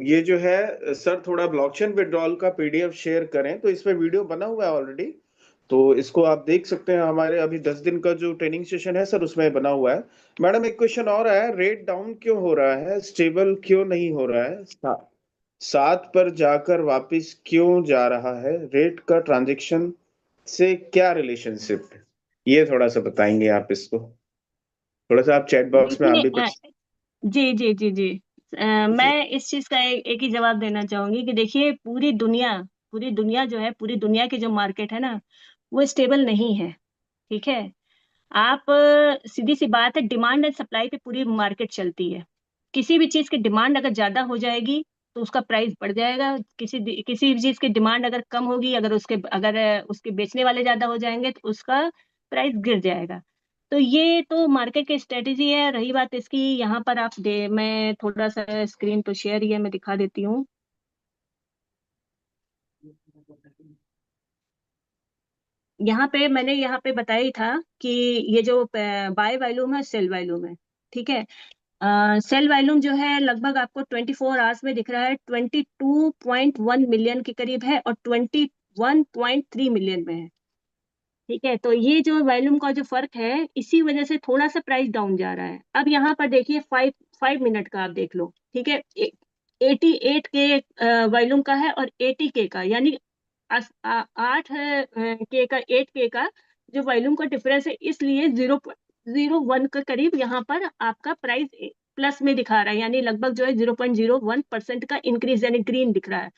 ये जो है सर, थोड़ा ब्लॉकचेन विड्रॉल का पीडीएफ शेयर करें, तो इसमें वीडियो बना हुआ है ऑलरेडी, तो इसको आप देख सकते हैं। हमारे अभी 10 दिन का जो ट्रेनिंग सेशन है सर, उसमें बना हुआ है। मैडम एक क्वेश्चन और है, रेट डाउन क्यों हो रहा है, स्टेबल क्यों नहीं हो रहा है, 7 पर जाकर वापस क्यों जा रहा है, रेट का ट्रांजैक्शन से क्या रिलेशनशिप है, ये थोड़ा सा बताएंगे आप इसको। थोड़ा सा आप चैट बॉक्स में आप देखिए भी जी जी जी जी। मैं इस चीज का एक ही जवाब देना चाहूंगी कि देखिए पूरी दुनिया जो है, पूरी दुनिया की जो मार्केट है ना, वो स्टेबल नहीं है। ठीक है, आप सीधी सी बात है, डिमांड एंड सप्लाई पे पूरी मार्केट चलती है। किसी भी चीज की डिमांड अगर ज्यादा हो जाएगी तो उसका प्राइस बढ़ जाएगा, किसी भी चीज की डिमांड अगर कम होगी, अगर उसके बेचने वाले ज्यादा हो जाएंगे तो उसका प्राइस गिर जाएगा। तो ये तो मार्केट की स्ट्रेटेजी है। रही बात इसकी, यहाँ पर आप दे मैं थोड़ा सा स्क्रीन तो शेयर ही है, मैं दिखा देती हूँ। मैंने यहाँ पे बताया ही था कि ये जो बाय वॉल्यूम है, सेल वॉल्यूम है। ठीक है, सेल वॉल्यूम जो है लगभग आपको 24 आवर्स में दिख रहा है 22.1 मिलियन के करीब है और 21.3 मिलियन में है। ठीक है, तो ये जो वॉल्यूम का जो फर्क है, इसी वजह से थोड़ा सा प्राइस डाउन जा रहा है। अब यहाँ पर देखिए 5 मिनट का आप देख लो। ठीक है, 88 के वॉल्यूम का है और 80 के का, यानी 8 के का 8 के का जो वॉल्यूम का डिफरेंस है, इसलिए 0.01 के करीब यहाँ पर आपका प्राइस प्लस में दिखा रहा है, यानी लगभग जो है 0.01% का इंक्रीज यानी ग्रीन दिख रहा है।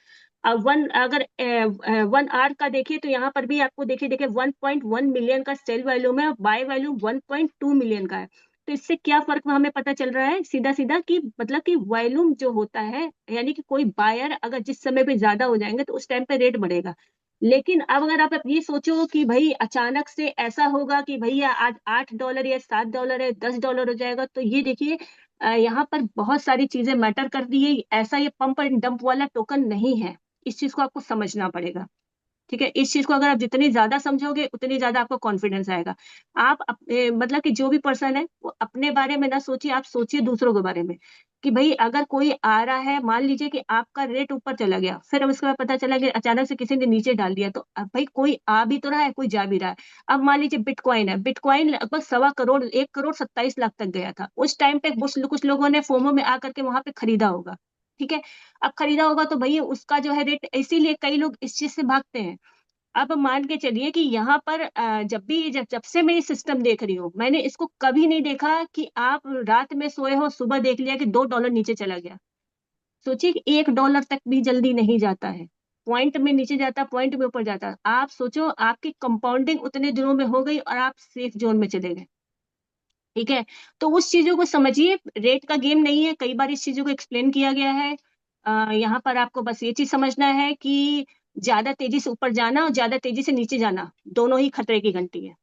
अब अगर 1 आवर का देखिए तो यहाँ पर भी आपको देखिए देखिए 1.1 मिलियन का सेल वॉल्यूम है और बाय वॉल्यूम 1.2 मिलियन का है। तो इससे क्या फर्क हमें पता चल रहा है, सीधा सीधा कि मतलब कि वॉल्यूम जो होता है, यानी कि कोई बायर अगर जिस समय पे ज्यादा हो जाएंगे तो उस टाइम पे रेट बढ़ेगा। लेकिन अब अगर आप ये सोचो कि भाई अचानक से ऐसा होगा कि भैया आज $8 या $7 है, $10 हो जाएगा, तो ये देखिए यहाँ पर बहुत सारी चीजें मैटर कर रही है। ऐसा ये पंप एंड डंप वाला टोकन नहीं है, इस चीज को आपको समझना पड़ेगा। ठीक है, इस चीज को अगर आप जितनी ज्यादा समझोगे उतनी ज्यादा आपको कॉन्फिडेंस आएगा। आप मतलब कि जो भी पर्सन है वो अपने बारे में ना सोचिए, आप सोचिए दूसरों के बारे में, कि भाई अगर कोई आ रहा है, मान लीजिए कि आपका रेट ऊपर चला गया, फिर उसके बाद पता चला कि अचानक से किसी ने नीचे डाल दिया, तो अब भाई कोई आ भी तो रहा है, कोई जा भी रहा है। अब मान लीजिए बिटकॉइन है, बिटकॉइन लगभग 1.25 करोड़, 1.27 लाख तक गया था उस टाइम पे। कुछ लोगों ने फोमो में आकर के वहां पे खरीदा होगा, ठीक है। अब खरीदा होगा तो भैया उसका जो है रेट, इसीलिए कई लोग इस चीज से भागते हैं। अब मान के चलिए कि यहाँ पर जब जब से मैं ये सिस्टम देख रही हूँ, मैंने इसको कभी नहीं देखा कि आप रात में सोए हो, सुबह देख लिया कि $2 नीचे चला गया। सोचिए कि $1 तक भी जल्दी नहीं जाता है, पॉइंट में नीचे जाता, पॉइंट में ऊपर जाता। आप सोचो आपकी कंपाउंडिंग उतने दिनों में हो गई और आप सेफ जोन में चले गए, ठीक है। तो उस चीजों को समझिए, रेट का गेम नहीं है, कई बार इस चीजों को एक्सप्लेन किया गया है। यहाँ पर आपको बस ये चीज समझना है कि ज्यादा तेजी से ऊपर जाना और ज्यादा तेजी से नीचे जाना दोनों ही खतरे की घंटी है,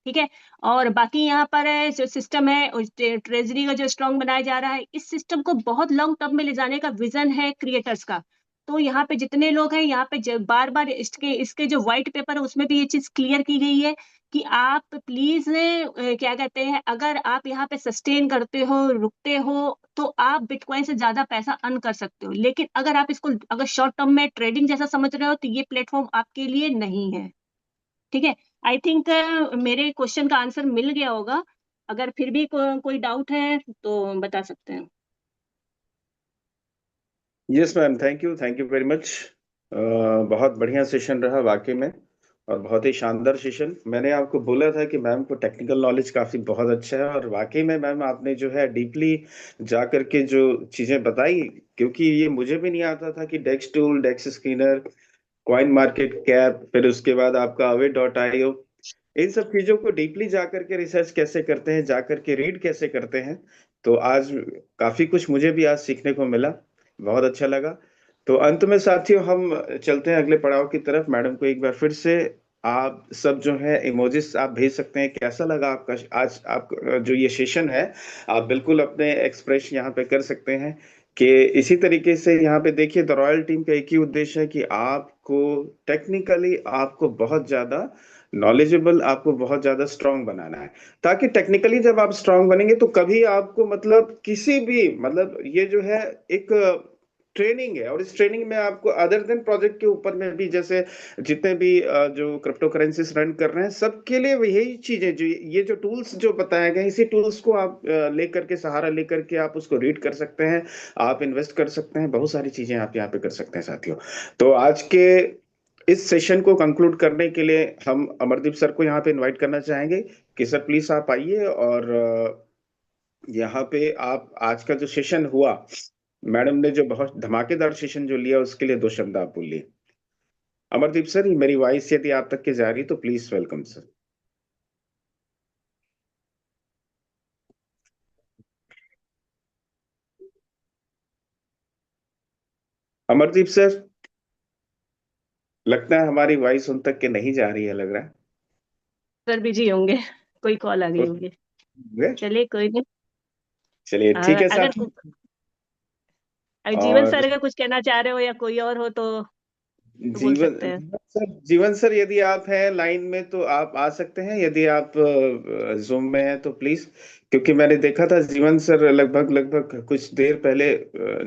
ठीक है। और बाकी यहाँ पर जो सिस्टम है, ट्रेजरी का जो स्ट्रांग बनाया जा रहा है, इस सिस्टम को बहुत लॉन्ग टर्म में ले जाने का विजन है क्रिएटर्स का। तो यहाँ पे जितने लोग हैं, यहाँ पे बार बार इसके इसके जो व्हाइट पेपर है उसमें भी ये चीज क्लियर की गई है कि आप प्लीज क्या कहते हैं, अगर आप यहाँ पे सस्टेन करते हो, रुकते हो, तो आप बिटकॉइन से ज्यादा पैसा अर्न कर सकते हो। लेकिन अगर आप इसको अगर शॉर्ट टर्म में ट्रेडिंग जैसा समझ रहे हो तो ये प्लेटफॉर्म आपके लिए नहीं है, ठीक है। आई थिंक मेरे क्वेश्चन का आंसर मिल गया होगा। अगर फिर भी कोई डाउट है तो बता सकते हैं। Yes ma'am, thank you very much. बहुत बढ़िया सेशन रहा वाकई में, और बहुत ही शानदार सेशन। मैंने आपको बोला था कि मैम को टेक्निकल नॉलेज काफी बहुत अच्छा है, और वाकई में मैम आपने जो है डीपली जा करके जो चीजें बताई, क्योंकि ये मुझे भी नहीं आता था कि डेक्स टूल, डेक्स स्क्रीनर, कॉइन मार्केट कैप, फिर उसके बाद आपका Aave.io, इन सब चीजों को डीपली जा करके रिसर्च कैसे करते हैं, जा करके रीड कैसे करते हैं। तो आज काफी कुछ मुझे भी आज सीखने को मिला, बहुत अच्छा लगा। तो अंत में साथियों हम चलते हैं अगले पड़ाव की तरफ। मैडम को एक बार फिर से आप सब जो है इमोजिस आप भेज सकते हैं, कैसा लगा आपका आज आप जो ये सेशन है। आप बिल्कुल अपने एक्सप्रेस यहाँ पे कर सकते हैं कि इसी तरीके से यहाँ पे देखिए, द रॉयल टीम का एक ही उद्देश्य है कि आपको टेक्निकली आपको बहुत ज्यादा नॉलेजेबल, आपको बहुत ज्यादा स्ट्रांग बनाना है, ताकि टेक्निकली जब आप स्ट्रांग बनेंगे तो कभी आपको मतलब किसी भी मतलब ये जो है एक ट्रेनिंग है, और इस ट्रेनिंग में आपको अदर देन प्रोजेक्ट के ऊपर में भी, जैसे जितने भी जो क्रिप्टो करेंसीज रन कर रहे हैं सबके लिए यही चीजें, जो ये जो टूल्स जो बताए गए, इसी टूल्स को आप लेकर के, सहारा लेकर के आप उसको रीड कर सकते हैं, आप इन्वेस्ट कर सकते हैं, बहुत सारी चीजें आप यहाँ पे कर सकते हैं साथियों। तो आज के इस सेशन को कंक्लूड करने के लिए हम अमरदीप सर को यहाँ पे इनवाइट करना चाहेंगे कि सर प्लीज आप आइए, और यहाँ पे आप आज का जो सेशन हुआ, मैडम ने जो बहुत धमाकेदार सेशन जो लिया, उसके लिए 2 शब्द आप बोलिए। अमरदीप सर, मेरी वॉइस यदि आप तक के जा रही तो please welcome sir. Amardeep sir, लगता है हमारी वॉइस उन तक के नहीं जा रही है, लग रहा सर बिजी होंगे, कोई कॉल आ गई होगी। है। चलिए कोई नहीं। चलिए ठीक है अगर साथी। जीवन और सर अगर कुछ कहना चाह रहे हो या कोई और हो तो बोल जीवन सकते हैं। जीवन सर, यदि आप हैं लाइन में तो आप आ सकते हैं, यदि आप जूम में हैं तो प्लीज, क्योंकि मैंने देखा था जीवन सर लगभग लगभग कुछ देर पहले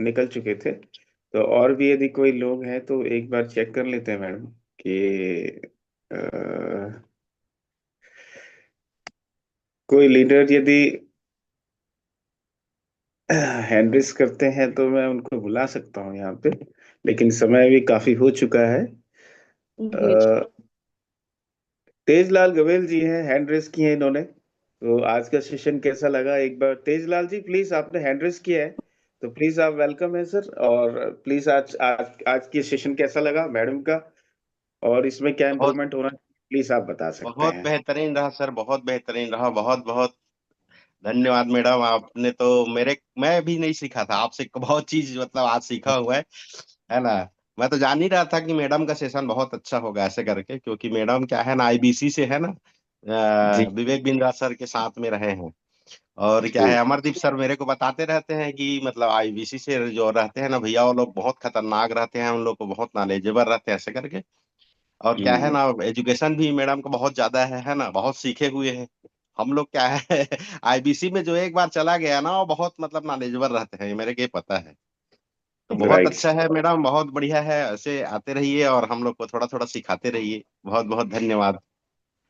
निकल चुके थे। तो और भी यदि कोई लोग हैं तो एक बार चेक कर लेते हैं मैडम कि कोई लीडर यदि हैंड रेस करते हैं तो मैं उनको बुला सकता हूँ यहाँ पे, लेकिन समय भी काफी हो चुका है। जी जी। तेजलाल गवेल जी हैं, हैंड रेस की है इन्होंने। तो आज का सेशन कैसा लगा, एक बार तेजलाल जी प्लीज, आपने हैंड रेस किया है तो प्लीज आप वेलकम है सर। और प्लीज आज आज आज की सेशन कैसा लगा मैडम का, और इसमें क्या बहुत इम्प्रूवमेंट होना चाहिए, प्लीज आप बता सकते बहुत हैं। बेहतरीन रहा सर, बहुत बेहतरीन रहा। बहुत बहुत धन्यवाद मैडम, आपने तो मैं भी नहीं सीखा था आपसे, बहुत चीज मतलब आज सीखा हुआ है ना। मैं तो जान ही रहा था कि मैडम का सेशन बहुत अच्छा होगा ऐसे करके, क्योंकि मैडम क्या है ना, आईबीसी से है ना, जी विवेक बिंद्रा सर के साथ में रहे हैं। और क्या जी है, अमरदीप सर मेरे को बताते रहते हैं कि मतलब आईबीसी से जो रहते हैं ना भैया, वो लोग बहुत खतरनाक रहते हैं, उन लोग को बहुत नॉलेजेबल रहते हैं ऐसे करके। और क्या है ना, एजुकेशन भी मैडम का बहुत ज्यादा है ना, बहुत सीखे हुए हैं। हम लोग क्या है आईबीसी में जो एक बार चला गया ना, वो बहुत मतलब नॉलेजेबल रहते हैं, ये मेरे को ये पता है। तो बहुत राइट। अच्छा है मैडम, बहुत बढ़िया है, ऐसे आते रहिए और हम लोग को थोड़ा थोड़ा सिखाते रहिए। बहुत बहुत धन्यवाद।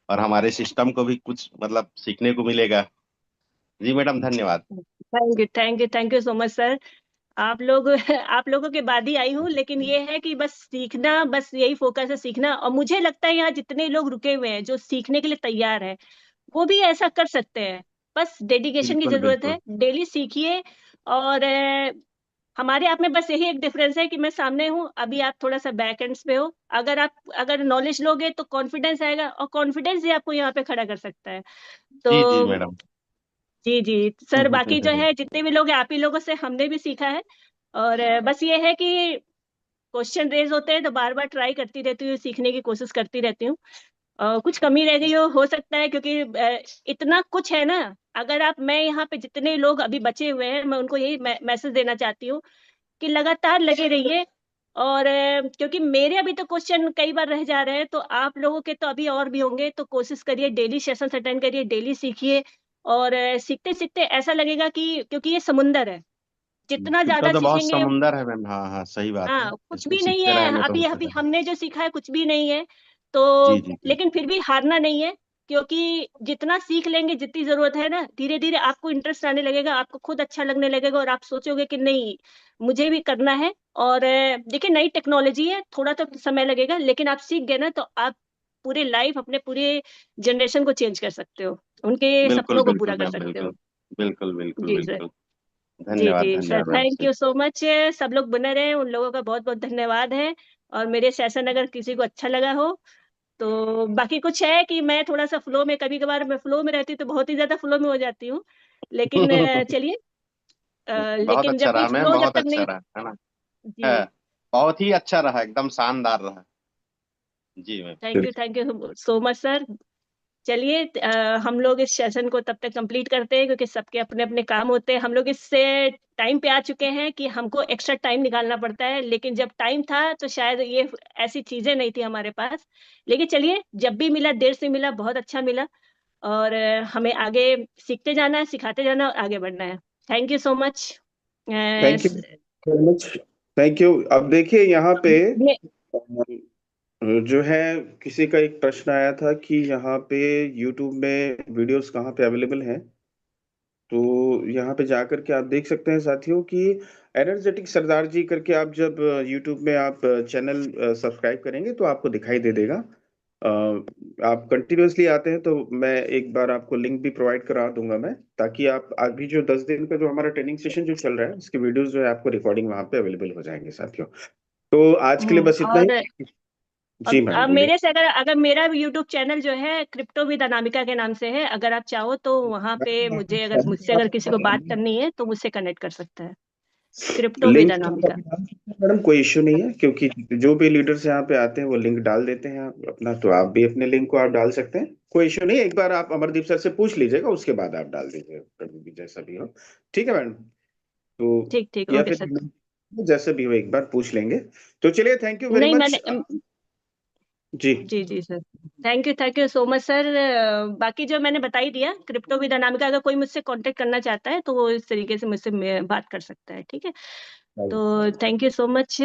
और हमारे सिस्टम को भी कुछ मतलब सीखने को मिलेगा। जी मैडम, धन्यवाद। Thank you so much sir. आप लोग आप लोगों के बाद ही आई हूँ, लेकिन ये है कि बस सीखना, बस यही फोकस है, सीखना। और मुझे लगता है यहाँ जितने लोग रुके हुए हैं जो सीखने के लिए तैयार है, वो भी ऐसा कर सकते हैं। बस डेडिकेशन की बिल्कुल जरूरत बिल्कुल। है, डेली सीखिए। और हमारे आप में बस यही एक डिफरेंस है कि मैं सामने हूँ, अभी आप थोड़ा सा बैक एंड्स पे हो। अगर नॉलेज लोगे तो कॉन्फिडेंस आएगा, और कॉन्फिडेंस ही आपको यहाँ पे खड़ा कर सकता है। जी जी तो मैडम। जी जी सर, बाकी जो है जितने भी लोग हैं, आप ही लोगों से हमने भी सीखा है। और बस ये है कि क्वेश्चन रेज होते हैं तो बार बार ट्राई करती रहती हूँ, सीखने की कोशिश करती रहती हूँ। कुछ कमी रह गई हो सकता है, क्योंकि इतना कुछ है ना। अगर आप, मैं यहाँ पे जितने लोग अभी बचे हुए हैं, मैं उनको यही मैसेज देना चाहती हूँ कि लगातार लगे रहिए। और क्योंकि मेरे अभी तो क्वेश्चन कई बार रह जा रहे हैं, तो आप लोगों के तो अभी और भी होंगे, तो कोशिश करिए, डेली सेशंस अटेंड करिए, डेली सीखिए। और सीखते सीखते ऐसा लगेगा कि, क्योंकि ये समुंदर है, जितना इसका ज्यादा तो बहुत सीखेंगे। समुंदर है मैम, हाँ हाँ सही बात है। हाँ, कुछ इसको भी नहीं सीखते है रहेंगे तो अभी होता अभी जाएगा। हमने जो सीखा है, कुछ भी नहीं है। तो जी जी जी। लेकिन फिर भी हारना नहीं है, क्योंकि जितना सीख लेंगे, जितनी जरूरत है ना, धीरे धीरे आपको इंटरेस्ट आने लगेगा, आपको खुद अच्छा लगने लगेगा, और आप सोचोगे कि नहीं, मुझे भी करना है। और देखिए, नई टेक्नोलॉजी है, थोड़ा तो समय लगेगा, लेकिन आप सीख गए ना, तो आप पूरे लाइफ, अपने पूरे जनरेशन को चेंज कर सकते हो, उनके बिल्कुल सपनों को बिल्कुल पूरा कर मैम, सकते बिल्कुल हो। बिल्कुल बिल्कुल जी सर। बिल्कुल। जी धन्यवाद जी सर, धन्यवाद मैम थैंक से। You so much. सब लोग बने रहे, उन लोगों का बहुत बहुत धन्यवाद है। और मेरे सेशन अगर किसी को अच्छा लगा हो, तो बाकी कुछ है कि मैं थोड़ा सा फ्लो में, कभी कभार मैं फ्लो में रहती हूँ तो बहुत ही ज्यादा फ्लो में हो जाती हूँ। लेकिन चलिए, बहुत लेकिन अच्छा जब भी रहा मैम, फ्लो जब बहुत तक अच्छा नहीं। रहा है ना। जी। है, बहुत ही अच्छा रहा, एकदम शानदार रहा। जी ma'am. Thank you so much sir. चलिए, हम लोग इस सेशन को तब तक कंप्लीट करते हैं, क्योंकि सबके अपने अपने काम होते हैं। हम लोग इससे टाइम पे आ चुके हैं कि हमको एक्स्ट्रा टाइम निकालना पड़ता है, लेकिन जब टाइम था तो शायद ये ऐसी चीजें नहीं थी हमारे पास। लेकिन चलिए, जब भी मिला, देर से मिला, बहुत अच्छा मिला। और हमें आगे सीखते जाना है, सिखाते जाना, और आगे बढ़ना है। Thank you so much. Thank you very much. Thank you. अब देखिए यहाँ पे जो है, किसी का एक प्रश्न आया था कि यहाँ पे यूट्यूब में वीडियोस कहाँ पे अवेलेबल हैं। तो यहाँ पे जाकर के आप देख सकते हैं साथियों कि एनर्जेटिक सरदार जी करके आप जब यूट्यूब में आप चैनल सब्सक्राइब करेंगे तो आपको दिखाई दे देगा। अ, आप कंटिन्यूअसली आते हैं तो मैं एक बार आपको लिंक भी प्रोवाइड करा दूंगा मैं, ताकि आप अभी जो 10 दिन का जो हमारा ट्रेनिंग सेशन जो चल रहा है उसकी वीडियोस जो है आपको रिकॉर्डिंग वहां पे अवेलेबल हो जाएंगे साथियों। तो आज के लिए बस इतना और ही। जी मैम अब बोलिए। मेरे से, अगर अगर मेरा यूट्यूब चैनल जो है क्रिप्टो विद अनामिका के नाम से है, अगर आप चाहो तो वहां पे मुझे, अगर मुझसे अगर किसी को बात करनी है तो मुझसे कनेक्ट कर सकता है। Crypto with link Anamika. Madam कोई इश्यू नहीं है, क्योंकि जो भी लीडर्स यहाँ पे आते हैं वो लिंक डाल देते हैं अपना, तो आप भी अपने लिंक को आप डाल सकते हैं, कोई इश्यू नहीं है। एक बार आप अमरदीप सर से पूछ लीजिएगा, उसके बाद आप डाल दीजिए कभी भी जैसा भी हो। ठीक है मैडम। तो ठीक ठीक, या ओके फिर सर। जैसे भी हो एक बार पूछ लेंगे। तो चलिए, थैंक यू वेरी नहीं, मच। मैंने जी। जी जी sir, thank you so much sir. बाकी जो मैंने बता ही दिया, क्रिप्टो विद अनामिका, अगर कोई मुझसे कांटेक्ट करना चाहता है तो वो इस तरीके से मुझसे बात कर सकता है, ठीक है। तो थैंक यू सो मच।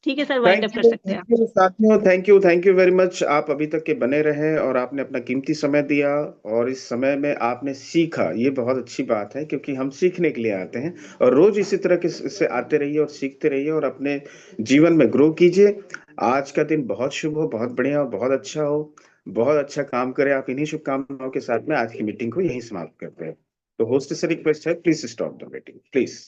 ठीक है सर, वाइंड अप कर सकते हैं थैंक आप। यू साथियों, थैंक यू वेरी मच। आप अभी तक के बने रहे और आपने अपना कीमती समय दिया, और इस समय में आपने सीखा, ये बहुत अच्छी बात है, क्योंकि हम सीखने के लिए आते हैं। और रोज इसी तरह के से आते रहिए और सीखते रहिए और अपने जीवन में ग्रो कीजिए। आज का दिन बहुत शुभ हो, बहुत बढ़िया हो, बहुत अच्छा हो, बहुत अच्छा काम करें आप। इन्हीं शुभकामनाओं के साथ में आज की मीटिंग को यहीं समाप्त करते हैं। तो होस्ट से रिक्वेस्ट है, please stop the meeting please.